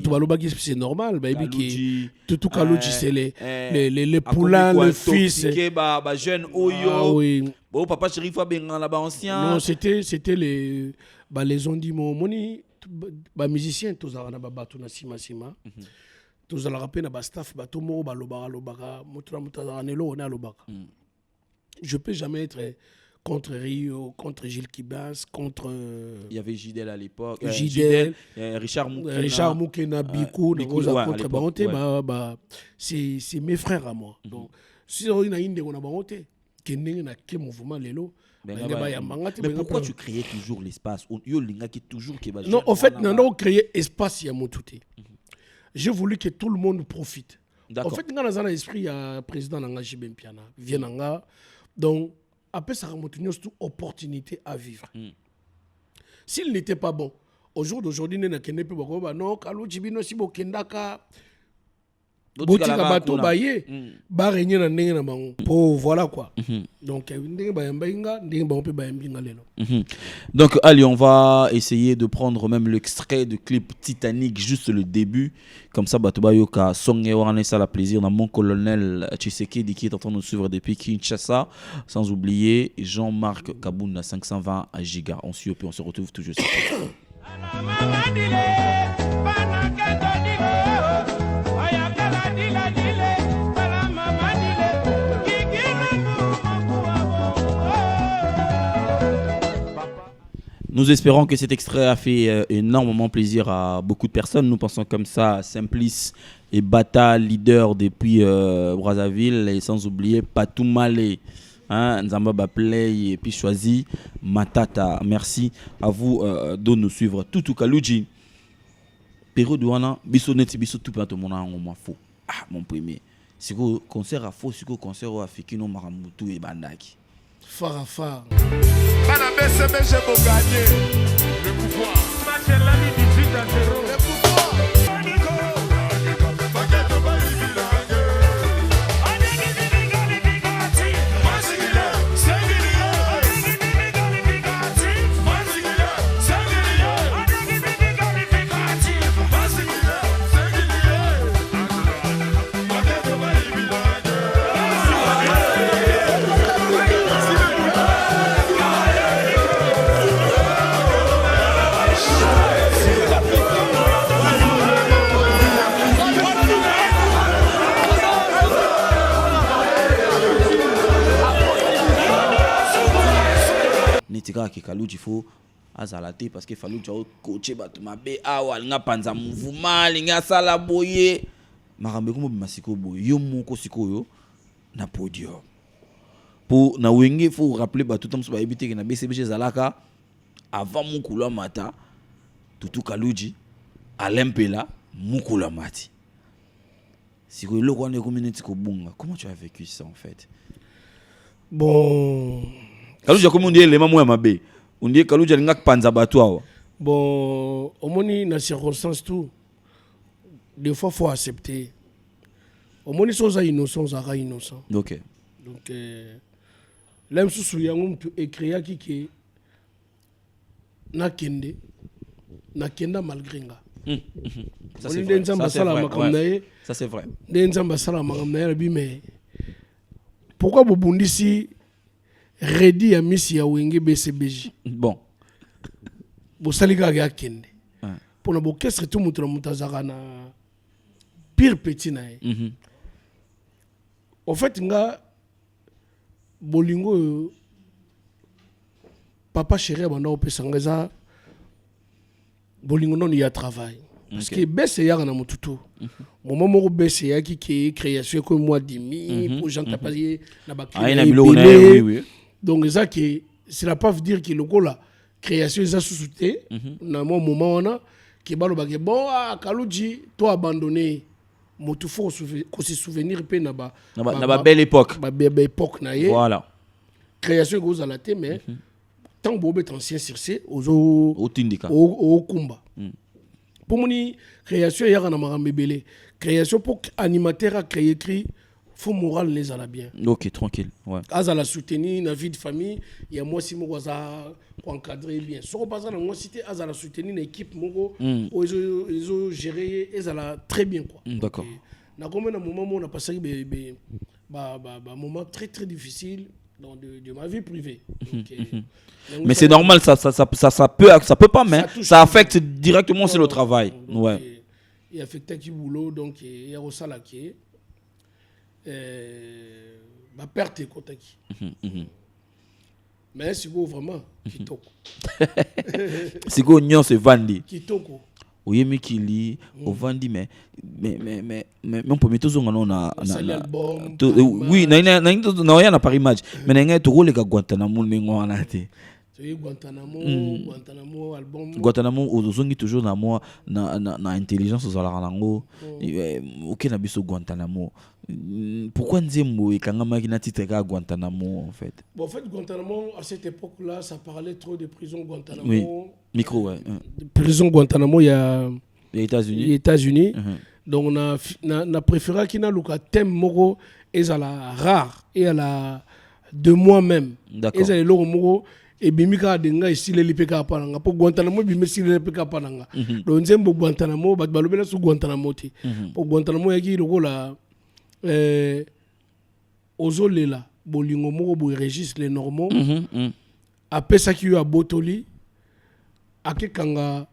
baloba c'est normal baby qui tout Kaluji c'est les poulains le fils ba jeune oyo bon papa Chérif benga la ba ancien non c'était les ondi moni ba musicien tous na ba batu na sima tous la rapper na ba staff bato mo ba lobaka mutra nelo na lobaka je peux jamais être contre Rio, contre Gilles Kibas, contre... Il y avait Gidel à l'époque. Richard Moukena, Bikou, contre Baronté. C'est mes frères à moi. Donc, si on a une on a Baronté, qui n'est pas mouvement Lelo. Mais pourquoi tu créais toujours l'espace? Non, en fait, nous avons créé espace à Moutouté. J'ai voulu que tout le monde profite. En fait, nous avons un esprit, il y a un président Nangaji Bempiana, Vienanga. Donc, après, ça remonte une opportunité à vivre. S'il n'était pas bon, au jour d'aujourd'hui, nous n'avons pas non, Kaluji bino si bokendaka botika bato baye ba régner na ndenge na bango pour voilà quoi. Donc ndenge ba yambainga ndenge ba mpe ba yambinga lelo. Donc allez, on va essayer de prendre même l'extrait de clip Titanic, juste le début, comme ça bato bayoka songe wana ça la plaisir dans mon colonel Tshisekedi qui est en train de nous suivre depuis Kinshasa, sans oublier Jean-Marc Kabouna 520 à Giga. On suit et on se retrouve tout juste. Nous espérons que cet extrait a fait énormément plaisir à beaucoup de personnes. Nous pensons comme ça à Simplice et Bata, leader depuis Brazzaville, et sans oublier Patou Malé, Nzamba Baplay et puis choisi Matata. Merci à vous de nous suivre. Toutou Kaluji, Péro Douana, Bissoneti, Bisso tout plein de mon an, faux. Ah, mon premier. C'est que concert à faux, c'est que concert à Fikino Maramoutou et Bandaki. Farafar. Madame BCBG pour gagner le pouvoir. Match la ligne 18 à 0. Le pouvoir. Netika ke Kaluji faut azalate parce que fallu tu coacher bato mabe awa linga panza mouvement linga sala boye marambe ko masiko boye yo moko sikoyo na podium pour na wenge faut rappeler bato tam so ba éviter que na BCBG zalaka avant mukula mata Toutou Kaluji Alain Pela mukula mati sikoyo loko ne community ko bunga. Comment tu as vécu ça en fait? Bon, Kaluji comme on dit les mamou mabe on dit Kaluji alinga panza bato awa. Bon, au moins dans circonstance tout des fois faut accepter. Au moins ils sont innocents, ça innocent. OK. Donc l'aime sous yango tu écrire qui na kenda malgré nga. Ça c'est Nde vrai. Nzamba Ça, c'est sala vrai. makambo na Ouais. ye. Ça c'est vrai. Nde Nzamba sala makambo na ye lobi mais pourquoi bobundisi redi ya misi ya wenge BCBJ Bon. bosali kaka akende Ouais. mpona bokestre tu moto na moto azalaka na pire petit na ye Mhm. en fait nga bolingo oyo papa chéri abanda kopesa nga eza bolingo nano ya travail parce que bese eyaka na motu to moment moko bese eyaki ke création ekoyi mwa demi po jean tapasi ye na Ah, il a biloko na ye, oui, oui. donc eza ke cela pas veut dire ke lokola création eza susu te na mwa moment wana ke balobake bon kaluji to abandonné motu fo kosi souvenir mpe na ba belle époque. époque na ye Voilà. création ekozala te mais ntango boobeta ancien surse Otindika. okumba mpo moni création eyaka na makambo ebele création mpo animateur acrée écrit fo moral na ezala bien Ok, tranquille. Ouais. azala soutenir na vie de famille ya mwasi moko aza koencadre bien soko mpe aza na mwasi te azala soutenir na équipe moko oyo ezogere ye ezala très bien quoi. D'accord. Nakombe na moment moko napasaki moment très très difficile de ma vie privée. Donc, Mais c'est normal, ça peut pas, mais touche ça affecte directement sur le travail. Donc, Ouais. il affecte qui boulot donc il y a ça là qui ma perte est kotaki. Mais c'est vraiment kitoko. C'est quoi on se vandi. Kitoko. Oyemi kili ovandi mais on peut mettre on na oui na ya na Paris match mais na to le ka Guantanamo nengo wana te. Guantanamo album. Guantanamo ozongi toujours na moi na intelligence ozala nango OK na biso Guantanamo. Pourquoi Nzembo et Kangama qui n'a titre à Guantanamo en fait? Bon, en fait, Guantanamo, à cette époque-là, ça parlait trop de prison Guantanamo. Oui, micro, ouais. Prison Guantanamo, il y a les États-Unis. Les États-Unis. Donc, on a préféré qu'il y ait un thème moro et à la rare et à la de moi-même. D'accord. Et à la moro et bimika denga ici les lipeka pananga pour Guantanamo bimesi les lipeka pananga. Donc, Nzembo Guantanamo, bat balobela sur Guantanamo ti. Pour Guantanamo, il y a qui la ozolela bolingo moko bo registre les normaux apesa ki yo abotoli akekanga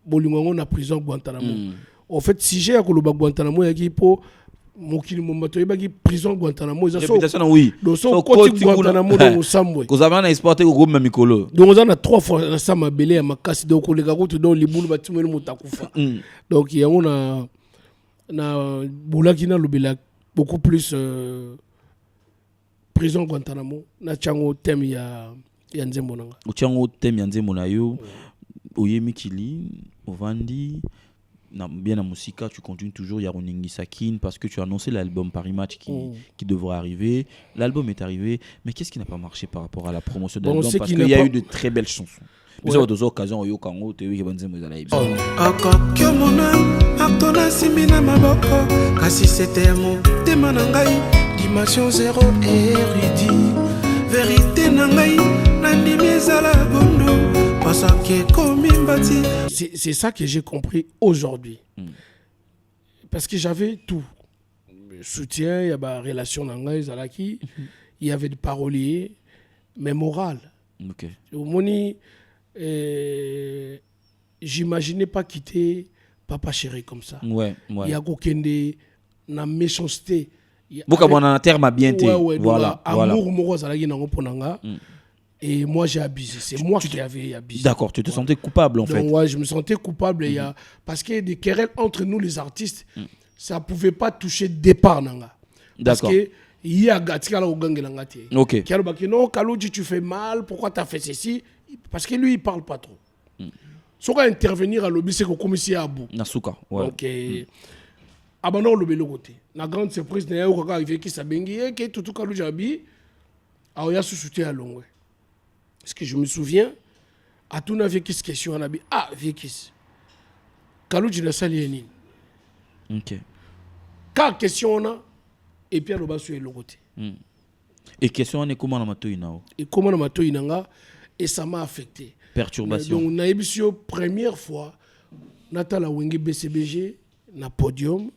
bolingo ngo na prison Guantanamo. En fait sujet ya koloba Guantanamo yaki po mokili mombato yebaki prison Guantanamo za so réputation oui so koti Guantanamo do sambwe ko za bana exporter ko goma mikolo donc on a 3 fois na sama belé ya makasi donc ko leka ko to do libulu batimeli mutakufa donc yango na bulaki na lobela beaucoup plus prison Guantanamo na chango thème ya Nzembo nanga chango thème ya Nzembo na yo oyemi kili ovandi na bien na musika tu continues toujours ya Roningi Sakin parce que tu as annoncé l'album Paris Match qui devrait arriver. L'album est arrivé, mais qu'est-ce qui n'a pas marché par rapport à la promotion de l'album parce qu'il y a eu de très belles chansons. Vous avez deux occasions au Kango te wi Nzembo za live. Akokyo mona akona simina maboko kasi c'était mon tema na ngai dimension zéro érudit vérité na ngai na ndimizala bondo pasake komi mbati. C'est ça que j'ai compris aujourd'hui. Parce que j'avais tout. Soutien, il y avait relation na ngai zalaki, il y avait des paroliers mais moral. OK. Moni j'imaginais pas quitter Papa Chéri comme ça. Ouais. Il y a kokende na méchanceté. Boka bona terme a bien été. Voilà. Amour moro zalaki nango ponanga. Et moi j'ai abusé. C'est moi qui avais abusé. D'accord, tu te sentais coupable en fait. Donc, ouais, je me sentais coupable. Parce que des querelles entre nous les artistes, ça pouvait pas toucher départ nanga. D'accord. Parce que il y a gatika la ogangela te. OK. Non, Kalouji tu fais mal, pourquoi tu as fait ceci? Parce que lui il parle pas trop. Si on va intervenir à l'objet, c'est qu'on commissie à bout. Nasuka. Ouais. Donc abandon le belo côté. La grande surprise n'est pas arrivé qui s'abengi et que tout Kalouji abi a eu soutien à long. Parce que je me souviens à tout na vécu question on a dit vécu. Kalouji na sali ni. OK. Car question on a et puis le sur le côté. Et question on est comment na matoi nao. Et comment na matoi nanga et ça m'a affecté. Perturbation. Donc, on a eu première fois, natala Wenge BCBG na podium.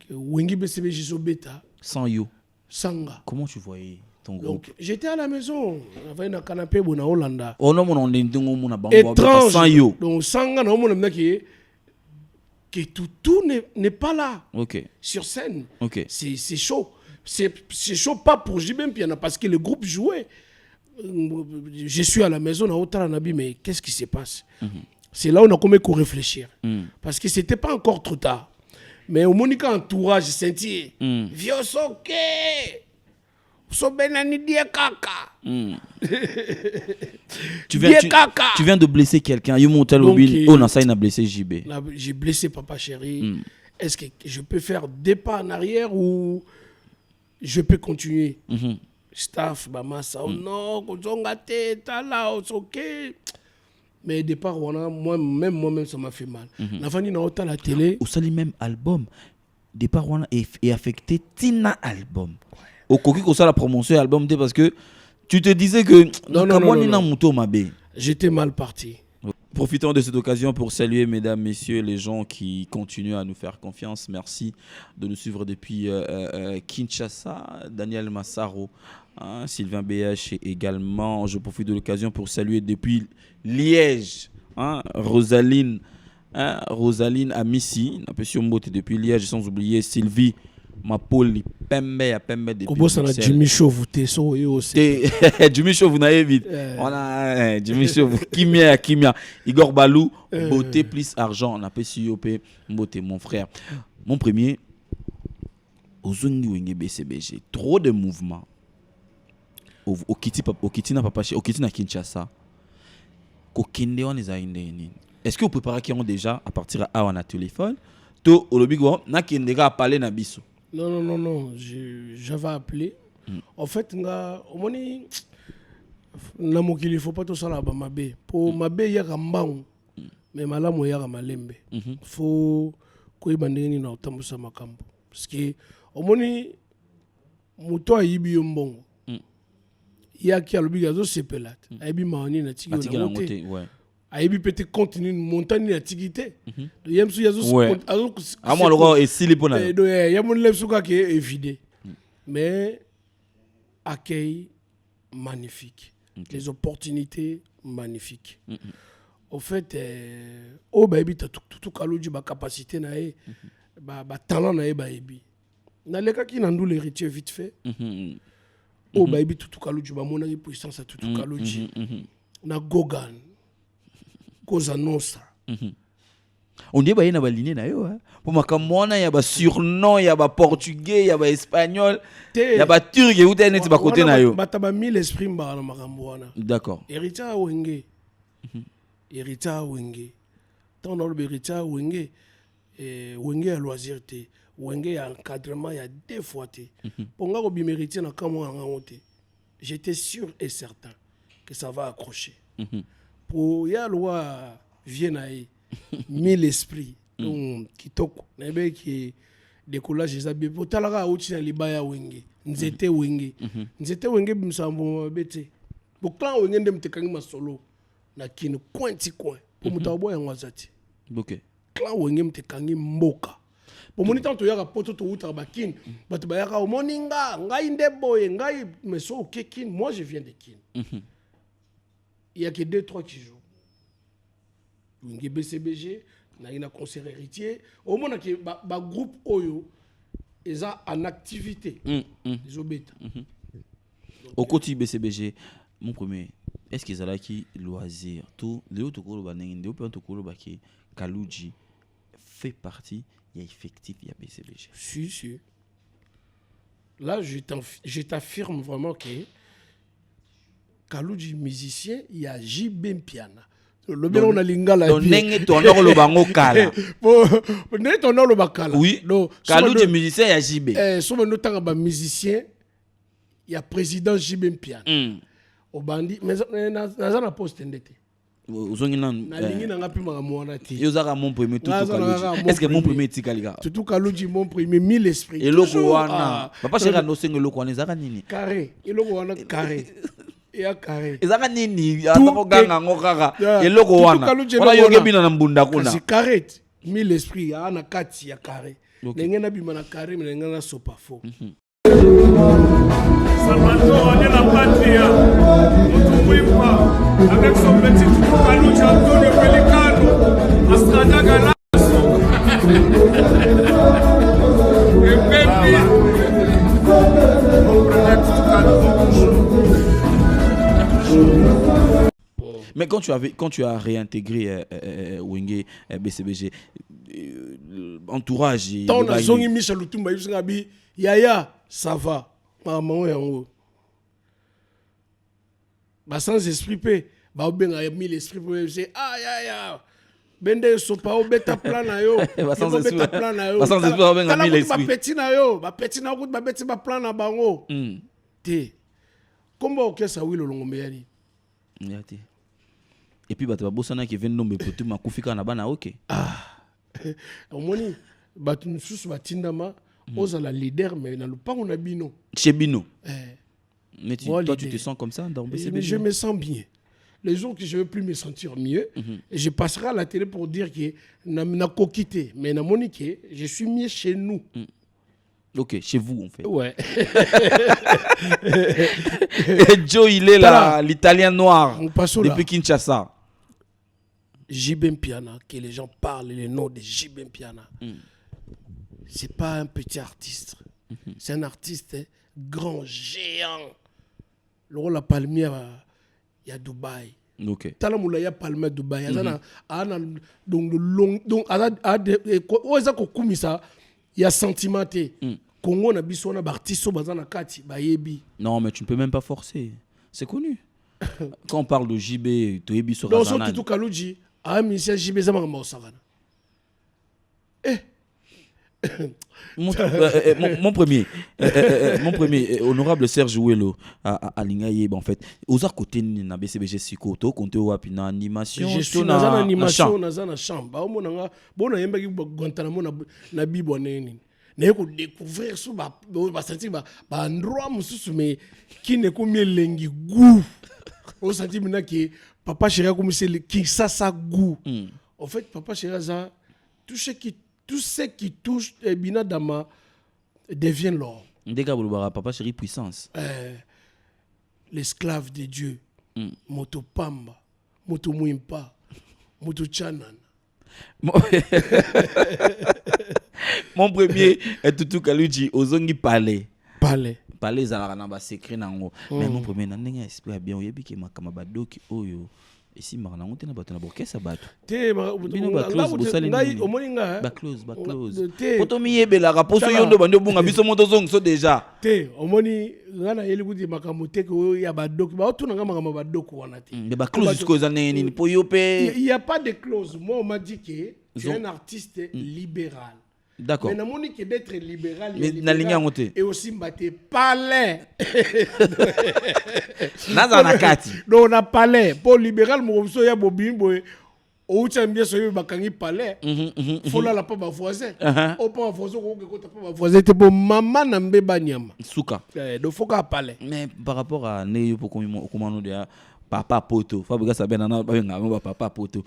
Wenge BCBG so bêta. Sans yo. Sanga. Comment tu voyais ton groupe? Donc, j'étais à la maison. J'avais un canapé bon, en Hollande. Oh non, mon nom Étrange. sans yo. Donc, Sanga, non, mon nom que tout n'est pas là. Ok. Sur scène. Ok. C'est chaud. C'est chaud pas pour JB Piana parce que le groupe jouait. Je suis à la maison, on a autant Nabi, mais qu'est-ce qui se passe? C'est là où on a commencé à réfléchir. Parce que c'était pas encore trop tard. Mais au Monica entourage, j'ai senti vieux soke, so benani die kaka. Tu viens de blesser quelqu'un. Yo montel mobile. Oh non, ça il a blessé JB. J'ai blessé papa chéri. Est-ce que je peux faire des pas en arrière ou je peux continuer? Staff, Bamassa, non, Kozongate, Tala, ok. Mais départ, moi-même, ça m'a fait mal. La famille n'a autant la télé. Au sali même album, départ, est affecté Tina album. Au coquille, qu'on la promotion album, parce que tu te disais que non. J'étais mal parti. Profitons de cette occasion pour saluer, mesdames, messieurs, les gens qui continuent à nous faire confiance. Merci de nous suivre depuis Kinshasa, Daniel Massaro, Sylvain BH également. Je profite de l'occasion pour saluer depuis Liège, Rosaline Amissi, depuis Liège, sans oublier Sylvie Mapoli, Pembe depuis Bruxelles. Jimmy Chauve, Jimmy Chauve, vous n'avez vite. On a Jimmy Chauve, Kimia, Igor Balou, beauté plus argent, on a PCOP, beauté, mon frère. Mon premier, Ozungi Wenge BCBG, trop de mouvements. Au Kitina Papa, au Kitina Kinshasa, Kokende on les a indénis. Est-ce que vous préparez qu'ils ont déjà à partir à on a téléphone? To Olobigo, na Kindega a parlé na biso. Non. J'avais appelé. En fait, il ne faut pas tout ça là bas pour mabe ya kambang mais malamu ya malembe. Faut ko ibandeni na utambusa makambo parce que omoni muto ayibi yombongo. Ya ki alobiga zo sepelat. Ayibi maoni na tigi na monte. Ayibi peut continuer une montagne à tigité. De yemsu yazo à moi le et silipona. Do yamon lepsuka qui est vidé. Mais accueil magnifique. Les opportunités magnifiques. Au fait oh baby ta tout kaloji ba capacité na e ba talent na e ba ebi. Na leka ki na ndou l'héritier vite fait. Oh baby tout kaloji ba mona puissance à tout kaloji. Na Gogan. Cosa Nostra. On dit qu'il y a des lignes pour moi il y a des surnoms, il y a des portugais, il y a des espagnols, il y a des turcs et où est-ce côté na yo. Bataba 1000 esprits mbala makamboana. D'accord. Hérita Wenge. Tant dans le hérita Wenge Wenge à loisirté, Wenge à encadrement il y a deux fois té. Ponga ko bimérité na kamo ngante. J'étais sûr et certain que ça va accrocher. Pour y a loi viennaï 1000 esprits qui toko nebe qui décollage des habits pour talaga outi na libaya Wenge nzete Wenge bimsambo bete pour clan Wenge ndem tekangi masolo na kino coin pour mutabo ya ngwazati. OK. Clan Wenge mtekangi mboka pour monita to yaka poto to uta bakin batu bayaka o moninga ngai ndeboye ngai meso kekin moi je viens de Kin. Il y a que 2-3 qui jouent. Wenge BCBG, il y a un concert héritier. Au moins, il y a un groupe Oyo, ils sont en activité. Ils ont bêta. Au côté BCBG, mon premier, est-ce qu'ils ont là qui loisir? Tout, les autres qui Kalouji fait partie, il y a effectif, il y a BCBG. Si. Là, je t'affirme vraiment que Kalouji musicien, il y a JB Piana. Le bien on a lingala. Donc nenge tonor le bango kala. Nenge tonor le bakala. Oui. Kalouji musicien, il y a JB. Souvent nous t'as un musicien, il y a président JB Piana. Au bandi, mais na na poste ndete. Uzongina. Na lingi na ngapi makamwana ti. Yozaka mon premier tout Kalouji. Est-ce que mon premier tikalika? Tout Kalouji mon premier 1000 esprits. Et loko wana. Papa chéra no sengo loko wana zaka nini? Carré. Et loko wana carré. Et à carré. ezaka nini Tout atokoganga ngo kaka Yeah. eloko Tout wana Kaluji wana eloko yoke wana. bino na mbunda kuna C'est carré. Mille esprit a na kati ya carré. Ok. Ndenge na bima na carré mais ndenge na sopa faux. Salvatore de la Patria, Mutumwimpa, avec son petit Kaluji Antonio Pelicano, Astrada Galasso, et Pepe. Comprenez tout mais quand tu as réintégré Wenge BCBG entourage Tant na zongi Michel Lutumba yusinga bi yaya ça va. Maman yango. Ba sans esprit pe ba obenga mille esprit pe c'est ya. Bende sopa o beta plan na yo. Ba sans Yo esprit. beta plan na yo. Ba sans esprit obenga mille esprit. Ba petit na yo, ba petit na ko ba beti ba plan na bango. Te. Kombo okesa wilo longombe yani. Yati. Et puis bato babosana ki vient nombe potu makufika na bana OK. Omoni batu nsusu batindama ozala leader mais na lupango na bino. Chez Bino. Mais Moi, toi tu l'idée. te sens comme ça dans Mais BCBG? je me sens bien. Les jours que je ne veux plus me sentir mieux, et je passerai à la télé pour dire que na quitté, mais na monique, je suis mieux chez nous. OK, chez vous en fait. Ouais. Et Joe il est là, Voilà. l'italien noir On passe au là. depuis Kinshasa. Jibem Piana, que les gens parlent le nom de Jibem Piana. C'est pas un petit artiste. C'est un artiste grand, géant. Le rôle la palmière, il y a Dubaï. OK. Tala mula ya palme Dubaï azana ana donc long donc ada o eza ko kumisa ya sentimenté Congo na biso na artiste bazana kati bayebi Non, mais tu ne peux même pas forcer. C'est connu. Quand on parle de JB, tu es biso donc so Razanani. tutu Kaluji a misia JB zama ngamba osavana Mon premier, mon premier honorable Serge Ouello à Lingaye, en fait, aux côtés na BCBG Sikoto, compte wapi na animation, je suis dans une animation dans une chambre ba mo nanga bona yemba ki Guantanamo na bibo neni ne ko découvrir so ba senti ba endroit mususu mais qui ne comme lengi goût au senti mina ki papa chéri comme c'est qui ça goût en fait papa chéri ça tout ce qui touche Bina Dama devient l'or. Ndeka bolobara papa chéri puissance. L'esclave de Dieu. Moto Pamba, Moto Mwimpa, Moto Chanan. Mon premier est Tutu Kaluji ozongi palais. Palais Zalaka na ba secret nango. Mais mon premier na ndenge esprit bien oyebi ke makama badoki oyo. Ici marana on tena bato na bokesa bato. Te ngai omoninga ba close. Poto miyebela raposo yondo bando bunga biso moto zongo déjà. Te omoni ngana yeli kuti makambo te ko ya badoki ba otuna nga makambo badoki wana te. Mais ba close jusqu'aux années ni po yopé. Il y a pas de clause. Moi on m'a dit que tu es un artiste libéral. D'accord. Mais na moni que d'être libéral et aussi mbaté palais. Naza na kati. Donc na palais pour libéral mo so ya bobimbo o chambia so yo bakangi palais. Faut là pas ba voisin. O pas voisin ko ta pas voisin te bo mama na mbeba nyama. Souka. Donc faut ka palais. Mais par rapport à Neyo pour comment de Papa Poto, Fabrice Sabenana, Papa Poto.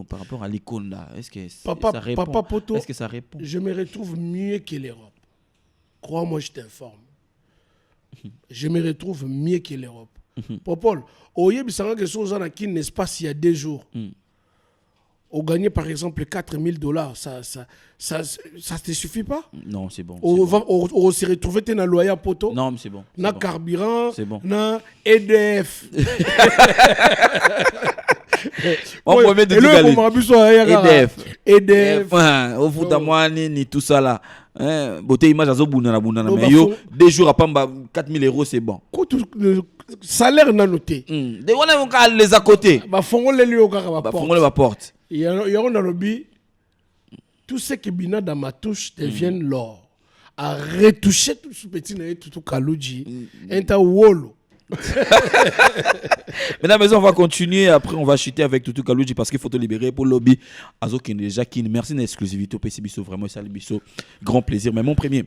Par rapport à l'icône là, est-ce que ça répond? Papa Poto, est-ce que ça répond? Je me retrouve mieux que l'Europe. Crois-moi, je t'informe. Je me retrouve mieux que l'Europe. Popol, au Yébisanga que chose dans qui l'espace il y a 2 jours. On gagnait par exemple $4,000, ça te suffit pas? Non, c'est bon. On s'est retrouvé dans le loyer poto. Non, mais c'est bon. Na carburant, c'est bon. Na EDF. On promet de tout EDF. Au foot à moi ni tout ça là. Beauté image azo bundana mais yo 2 jours à pamba 4 000 €, c'est bon. Salaire n'a noté. De on va les à côté. Ba fongole le yo kaka ba fongole ba porte. Il y a on a lobby tout ce qui bina dans ma touche devient l'or. À retoucher tout ce petit na tout Kaluji. Enta wolo. Mesdames, on va continuer. Après, on va chuter avec Tutu Kaluji parce qu'il faut te libérer pour le lobby. Azo qui déjà qui merci l'exclusivité au PCBiso. Vraiment, ça le biso. Grand plaisir. Mais mon premier,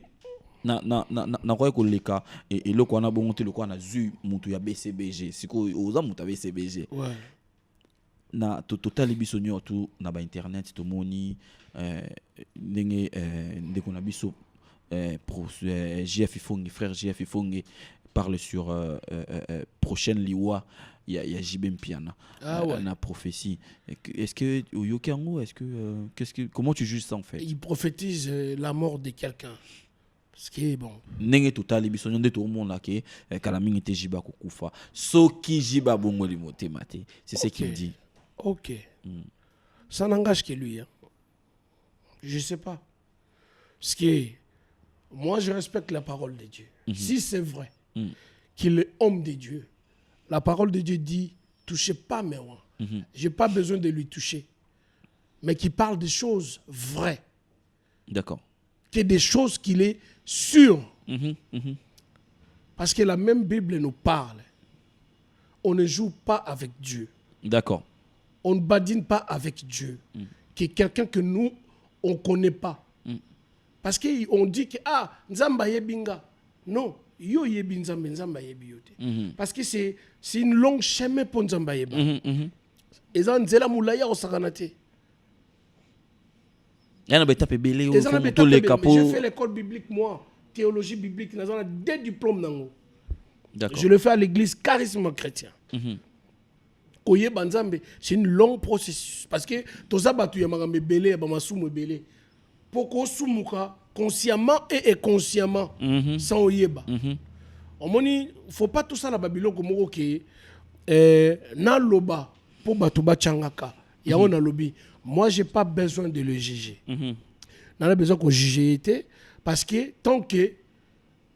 na kwa koleka et le kwana bongote le kwana zu mutu ya BCBG siko oza mutu ya BCBG ouais na total biso nyoto na ba internet to moni ndenge ndeko na biso JF Ifongi frère JF Ifongi parle sur prochaine liwa ya JB Mpiana na prophétie. Est-ce que Yokango, comment tu juges ça en fait? Il prophétise la mort de quelqu'un. Ce qui est bon. Nenge total bisonyo de tout le monde là que Kalamingi était jiba kokufa. Soki jiba bongo limote mate. C'est ce qu'il dit. OK. Ça n'engage que lui hein. Je sais pas. Ce qui est moi je respecte la parole de Dieu. Si c'est vrai qu'il est homme de Dieu, la parole de Dieu dit touchez pas mes rois. J'ai pas besoin de lui toucher. Mais qu'il parle des choses vraies. D'accord. Que des choses qu'il est sûr. Parce que la même Bible nous parle. On ne joue pas avec Dieu. D'accord. On ne badine pas avec Dieu. Que quelqu'un que nous, on ne connaît pas. Parce qu'on dit que, Nzamba yebinga. Non, yo yebi Nzamba, Nzamba yebi yote. Parce que c'est une longue chemin pour Nzamba yeba. Et ça, Nzela Moulaya au Saranate. J'ai fait l'école biblique, moi, théologie biblique, j'ai des diplômes. Je le fais à l'église charisme chrétien. Koye Banzambe, c'est une longue processus. Parce que tous les batu yamagame belé, bamasumu belé. Poko sumuka consciemment et inconsciemment sans oyeba. Il faut pas tout ça la Babylone comme OK. Na loba pour batuba changaka. Ya na lobi. Moi, j'ai pas besoin de le juger. On a besoin qu'on juge parce que tant que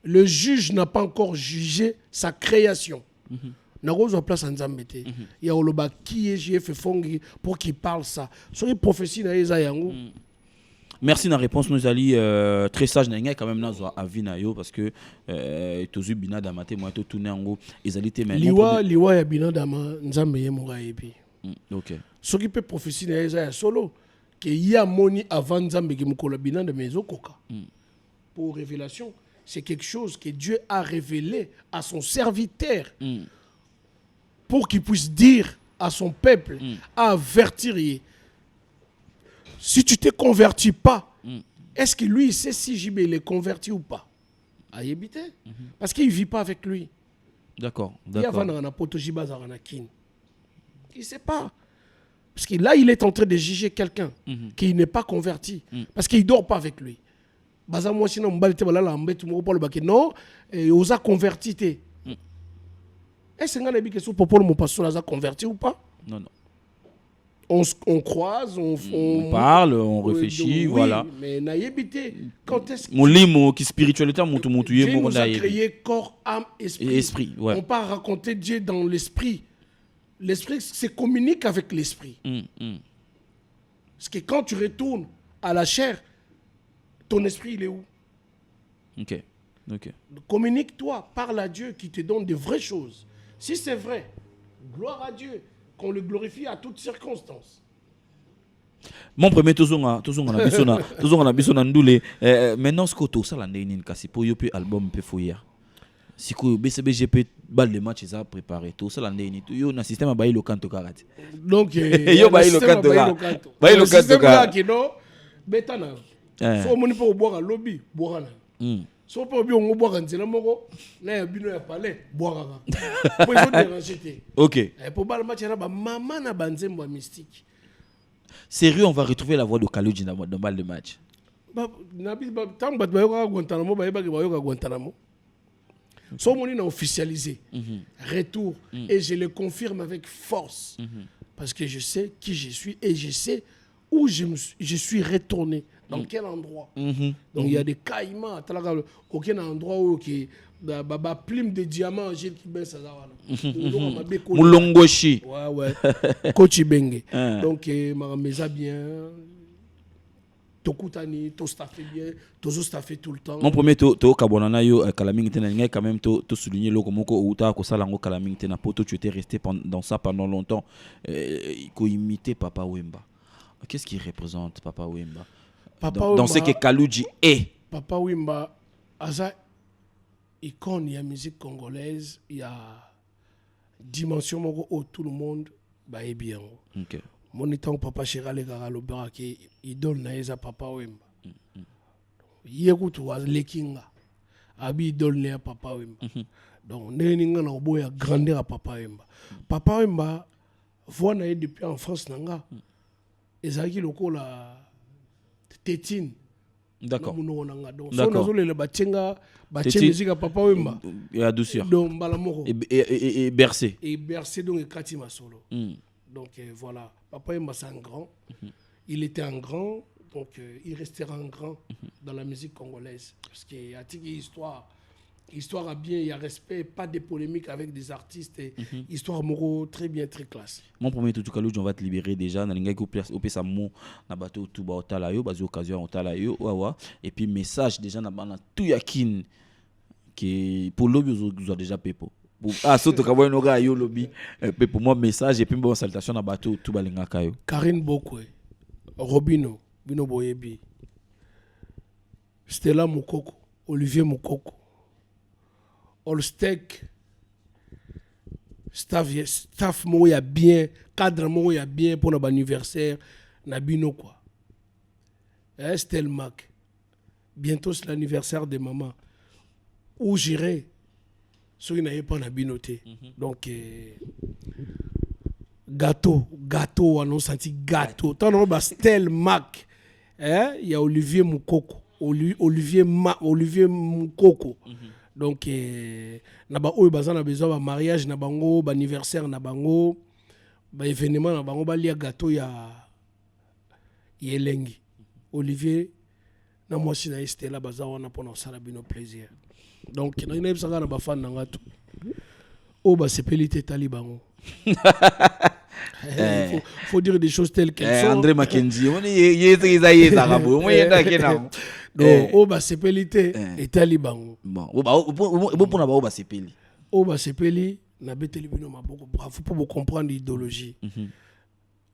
le juge n'a pas encore jugé sa création, il y a place en Zambété. Il y a Oloba qui est JF Fongi pour qu'il parle ça. Sur les prophéties, merci de la réponse. Nous allons très sage quand même à Vinayo parce que tous les bina damate moi tout tourner en gros ils allaient témoigner. Liwa ya bina dama Nzambe moura epi. OK. Ce qui peut prophétie na solo que y a moni avant Nzambe ki mukola bina de mezo koka. Pour révélation, c'est quelque chose que Dieu a révélé à son serviteur pour qu'il puisse dire à son peuple, à avertir. Si tu ne te convertis pas, est-ce que lui il sait si JB est converti ou pas? À y habiter. Parce qu'il ne vit pas avec lui. D'accord. Il y a un poto JB Zaranakin. Il ne sait pas. Parce que là, il est en train de juger quelqu'un qui n'est pas converti. Parce qu'il ne dort pas avec lui. Bazamo sinon mbalite balala mbet mo polo bake non et osa converti te. Est-ce que ngana bi que so popolo mo pasteur a converti ou pas? Non. On croise, on parle, on réfléchit, oui, voilà. Mais naïbité, quand est-ce que mon limo qui spiritualité Dieu nous a créé corps, âme, esprit. Ouais. On peut raconter Dieu dans l'esprit. L'esprit, c'est communique avec l'esprit. Parce que quand tu retournes à la chair, ton esprit, il est où? OK. Communique-toi, parle à Dieu qui te donne de vraies choses. Si c'est vrai, gloire à Dieu, qu'on le glorifie à toutes circonstances. Mon premier tozonga bisona ndule maintenant ce que tout ça l'année ni kasi pour yo album pe foyer. Si ko BCBG peut bal le match ça préparé tout ça l'année ni yo na système ba ilo kanto karate. Donc yo ba ilo kanto ba ilo kanto ka kino betana. So moni po boire lobby boire na. So po bi on boire nzela moko na ya bino ya palais boire ka. Pour ils ont dérangé. OK. Pour bal match na ba maman na banzembo mystique. Sérieux, on va retrouver la voix de Kalou dans le bal de match. Tant que Bayoka Guantanamo, Bayoka Guantanamo. Son moni n'a officialisé. Retour. Et je le confirme avec force. Parce que je sais qui je suis et je sais où je suis retourné. Dans quel endroit. Donc il y a des caïmans. Aucun endroit où qui a plume de diamants. J'ai qui baisse ça. Moulongoshi. Ouais. Kochi Bengue. Donc ma maison bien. Tokutani, to staffé bien, to staffé tout le temps. Mon premier to kabonana yo Kalamingi tena quand même to souligner lo komoko uta ko salango Kalamingi tena poto tu étais resté dans ça pendant longtemps. Ko imiter Papa Wemba. Qu'est-ce qu'il représente Papa Wemba? Dans ce que Kalouji est. Papa Wemba Aza icône, il y a musique congolaise, il y a dimension où tout le monde est bien. Ok. Mon étant papa Chirale Garalobera qui idole naeza papa Wemba. Yekutu was lekinga. Abi idole na papa Wemba. Donc neninga na oboya grandeur à papa Wemba. Papa Wemba voit na depuis en France nanga. Ezaki lokola tétine. D'accord. Donc so nazole le batenga musique à papa Wemba. Et adoucir. Donc balamoko. Et bercer. Et bercer donc et katima solo. Donc voilà, papa Wemba c'est un grand. Il était un grand, donc il restera un grand dans la musique congolaise. Parce qu'il y a une histoire. Histoire a bien, il y a respect, pas de polémique avec des artistes. Et histoire moro très bien, très classe. Mon premier tout cas, on va te libérer déjà. Na mot na bateau tout ba otala yo, bazo occasion otala yo, et puis message déjà na bana tout yakin que pour lobby vous a déjà pepo. Ah surtout quand on aura yo lobby, pour moi message et puis bon salutation na bateau tout balinga kayo. Karine Bokwe, Robino, Bino Boyebi, Stella Mukoko, Olivier Mukoko. Olstek, staff mo ya bien, cadre mo ya bien pour notre anniversaire, Nabino quoi. Estelle Mac, bientôt c'est l'anniversaire de maman. Où j'irai, ceux qui n'avaient pas Nabinoté. Donc, gâteau, on a senti gâteau. Tant on a Estelle Mac, il y a Olivier Mukoko, Olivier Mukoko. Donc na ba oyo bazana besoin ba mariage na bango ba anniversaire na bango ba événement na bango ba lia gâteau ya yelengi Olivier na moi si na Estella bazawa na pona sala bino plaisir. Donc na ina bisaka na ba fan na ngato o ba sepelité talibango. Faut dire des choses telles qu'elles sont. André Mackenzie, on est donc oba sepelité et talibango. Bon pour na ba oba sepeli. Oba sepeli na beteli bino maboko bravo pour vous comprendre l'idéologie.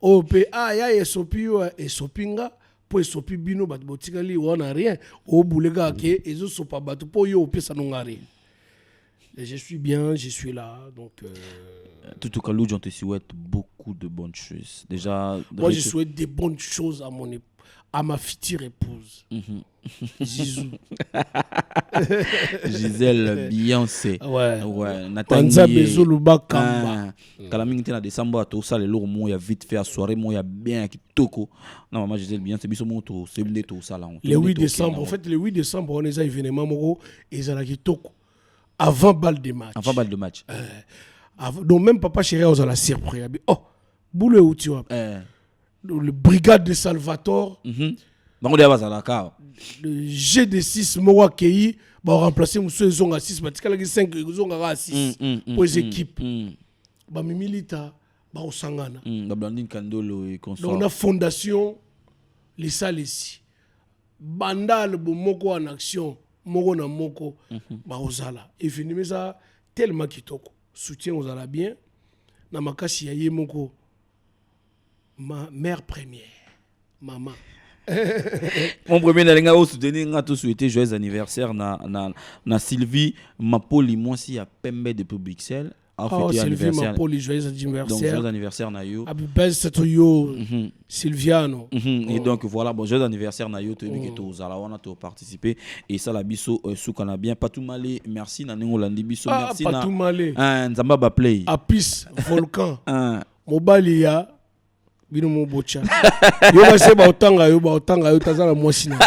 Ope ya esopio esopinga po esopi bino bat botikali wana rien. O bulega ke ezo sopa batu po yo opesa nongari. Et je suis bien, je suis là donc tout cas, on te souhaite beaucoup de bonnes choses. Déjà, moi, je souhaite des bonnes choses à ma future épouse. Zizou. Gisèle Beyoncé. Ouais. Nathalie. Bezoluba. Kalaming tena décembre to ça le lourd mo ya vite fait à soirée mo ya bien qui toko. Non maman Gisèle Beyoncé biso mo to c'est to ça là. Le 8 décembre, en fait le 8 décembre on est à événement moko et ça la qui toko avant balle de match. Donc même papa chéri on a la surprise. Oh, boule où tu vois. Le brigade de Salvatore. Le G6 Mowa Kei va remplacer monsieur Zonga 6 parce qu'il y a 5 Zonga 6 pour les équipes. Ba Mimilita ba Osangana. Donc on a fondation les salles ici. Bandal bo moko en action, moko na moko ba ozala. Et finir ça tellement kitoko. Soutien aux ala bien. Na makasi ya yemoko. Ma mère première. Maman. Mon premier nalinga au soutenir nga to souhaiter joyeux anniversaire na Sylvie Mapoli moi si ya Pembe de Bruxelles. Sylvie Mapoli joyeux anniversaire. Donc joyeux anniversaire na yo. Happy birthday yo Sylviano. Et donc voilà bon joyeux anniversaire na yo to bi ke to zala wana to participer et ça la biso soukana bien Patou Malé merci na ningo landi biso merci na Patou Malé. Nzamba ba play. Apis volcan. Mobali ya bino mobocha. Yo ba se ba otanga yo tazala mwasina.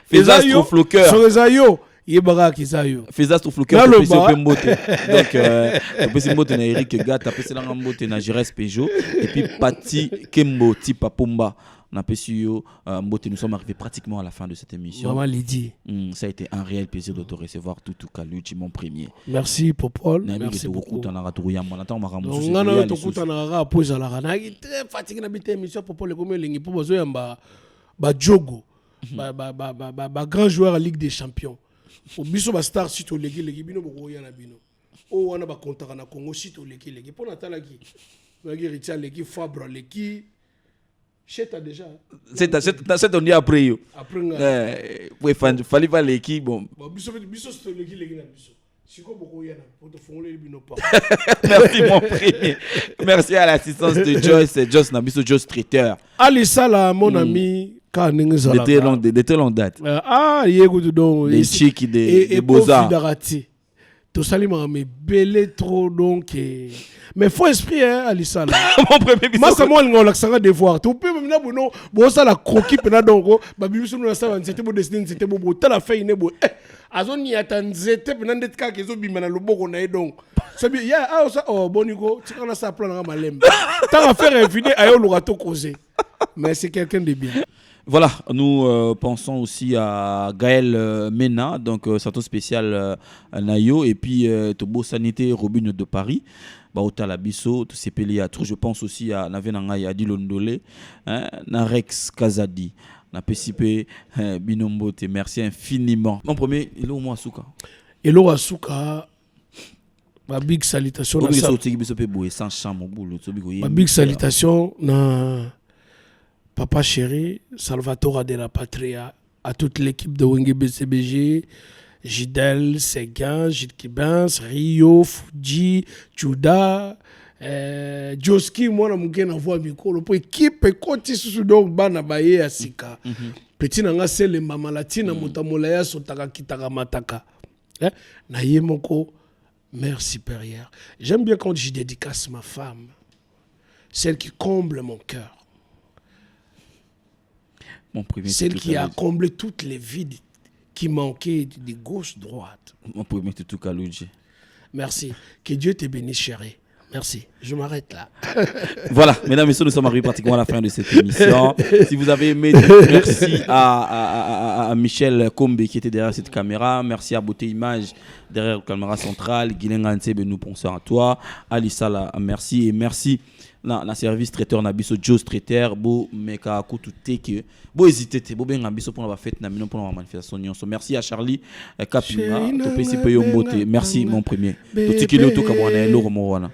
Fais trop floqueur. Soreza yo. Yebara kizayo. Fais trop floqueur to pesi opembote. Donc to pesi mbote na Eric Gata pesi la mbote na Jires Peugeot et puis Pati Kembo Tipa Pomba na pesi yo mbote. Nous sommes arrivés pratiquement à la fin de cette émission. Maman Lydie. Ça a été un réel plaisir de te recevoir tout Kaluchi mon premier. Merci Popol. Merci beaucoup. On a ratouillé mon attend ma on a to kutana ra poza la rana. Très fatigué na bité émission Popol comme lingi po bozo yamba ba jogo. Ba grand joueur à Ligue des Champions. Au biso ba star site legi bino boko ya na bino. O wana ba kontaka na Congo site legi. Pour natala ki. Ba ritia legi Fabre legi Cheta déjà. C'est on dit après yo. Après Ouais, fallait pas l'équipe bon. Biso c'est l'équipe les gars biso. Siko boko yana pour te foncer bino pas. Merci mon premier. Merci à l'assistance de Joyce, Joyce Nabiso, Joyce Traiteur. Ali Sala mon ami quand n'engzala. De longue date. Yego donc les chics des beaux-arts. Tout ça mais belé trop donc mais faut esprit hein Ali Sala. Mon premier moi ça moi on l'accent devoir tout peut même na bono bon ça la croquis pena donc ba biso na ça c'était beau destiné c'était beau ta la fait nebo azoni atanzete pena ndetka kezo bimana loboko na donc ça bien ya ça boniko tu kana ça plan na malembe tant faire infini ayo lorato causer mais c'est quelqu'un de bien. Voilà, nous pensons aussi à Gaël Mena, donc Santo spécial Nayo, et puis Tobo Sanité Robin de Paris, Baota Labiso, Tsepeli Atrou. Je pense aussi à Navenanga Adi Londole, Narex Kazadi, Napesipe Binombote. Merci infiniment. Mon premier, Elo Mwasuka. Elo Asuka, ma big salutation. Ma big salutation na Papa Chéri, Salvatore de la Patria, à toute l'équipe de Wenge BCBG, Gidel, Seguin, Gilles Kibens, Rio, Fuji, Chuda, Joski, moi, je suis voix micro, pour équipe, côté sous donc bana baye asika. Petit nanga c'est le mama latina motamolaya sotaka kitaka mataka. Na yemoko, mère supérieure. J'aime bien quand je dédicace ma femme, celle qui comble mon cœur. Celle qui a comblé toutes les vides qui manquaient de gauche-droite. Mon premier tout Kalouji. Merci. Que Dieu te bénisse, chérie. Merci. Je m'arrête là. Voilà, mesdames et messieurs, nous sommes arrivés pratiquement à la fin de cette émission. Si vous avez aimé, merci à Michel Kombe qui était derrière cette caméra. Merci à Beauté Image derrière la caméra centrale. Guilen Gansebe, nous pensons à toi. Alissa, merci. Et merci. Na service traiteur na biso Joe traiteur bo meka ko tout que bo hésiter bo ben biso pour la fête na mino pour la manifestation nyonso. Merci à Charlie Kapinga to pesi pe yo mbote. Merci mon premier to tikilo to kabwana lo mo wana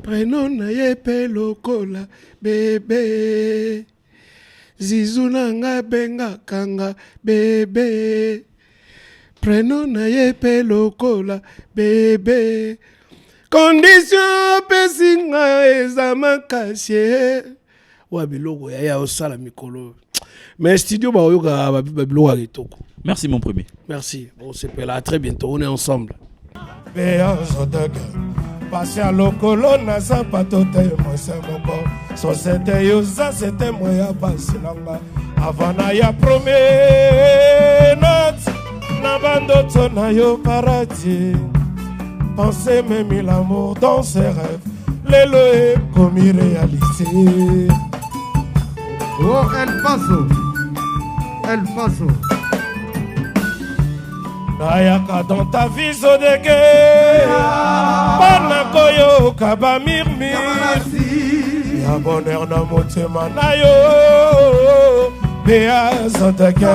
prénom na yepe lokola bébé zizuna nga benga kanga bébé prénom na yepe lokola bébé condition pesinga ezama kasie wa biloko ya osala mikolo mais studio ba oyoka ba biloko kitoko. Merci mon premier. Merci, on se pèle à très bientôt, on est ensemble. Passer à l'okolo naza patote mwese moko société yoza c'était moya basilanga avana ya promenade na bandoto na yo paradis. Pensez même l'amour dans ses rêves, l'élo est comme réalité. Oh, El Paso, El Paso. Nayaka dans ta vie, Zodeke. Panakoyo, Kaba Mirmir. Y'a bonheur dans mon tema, Nayo. Béa Zodeke.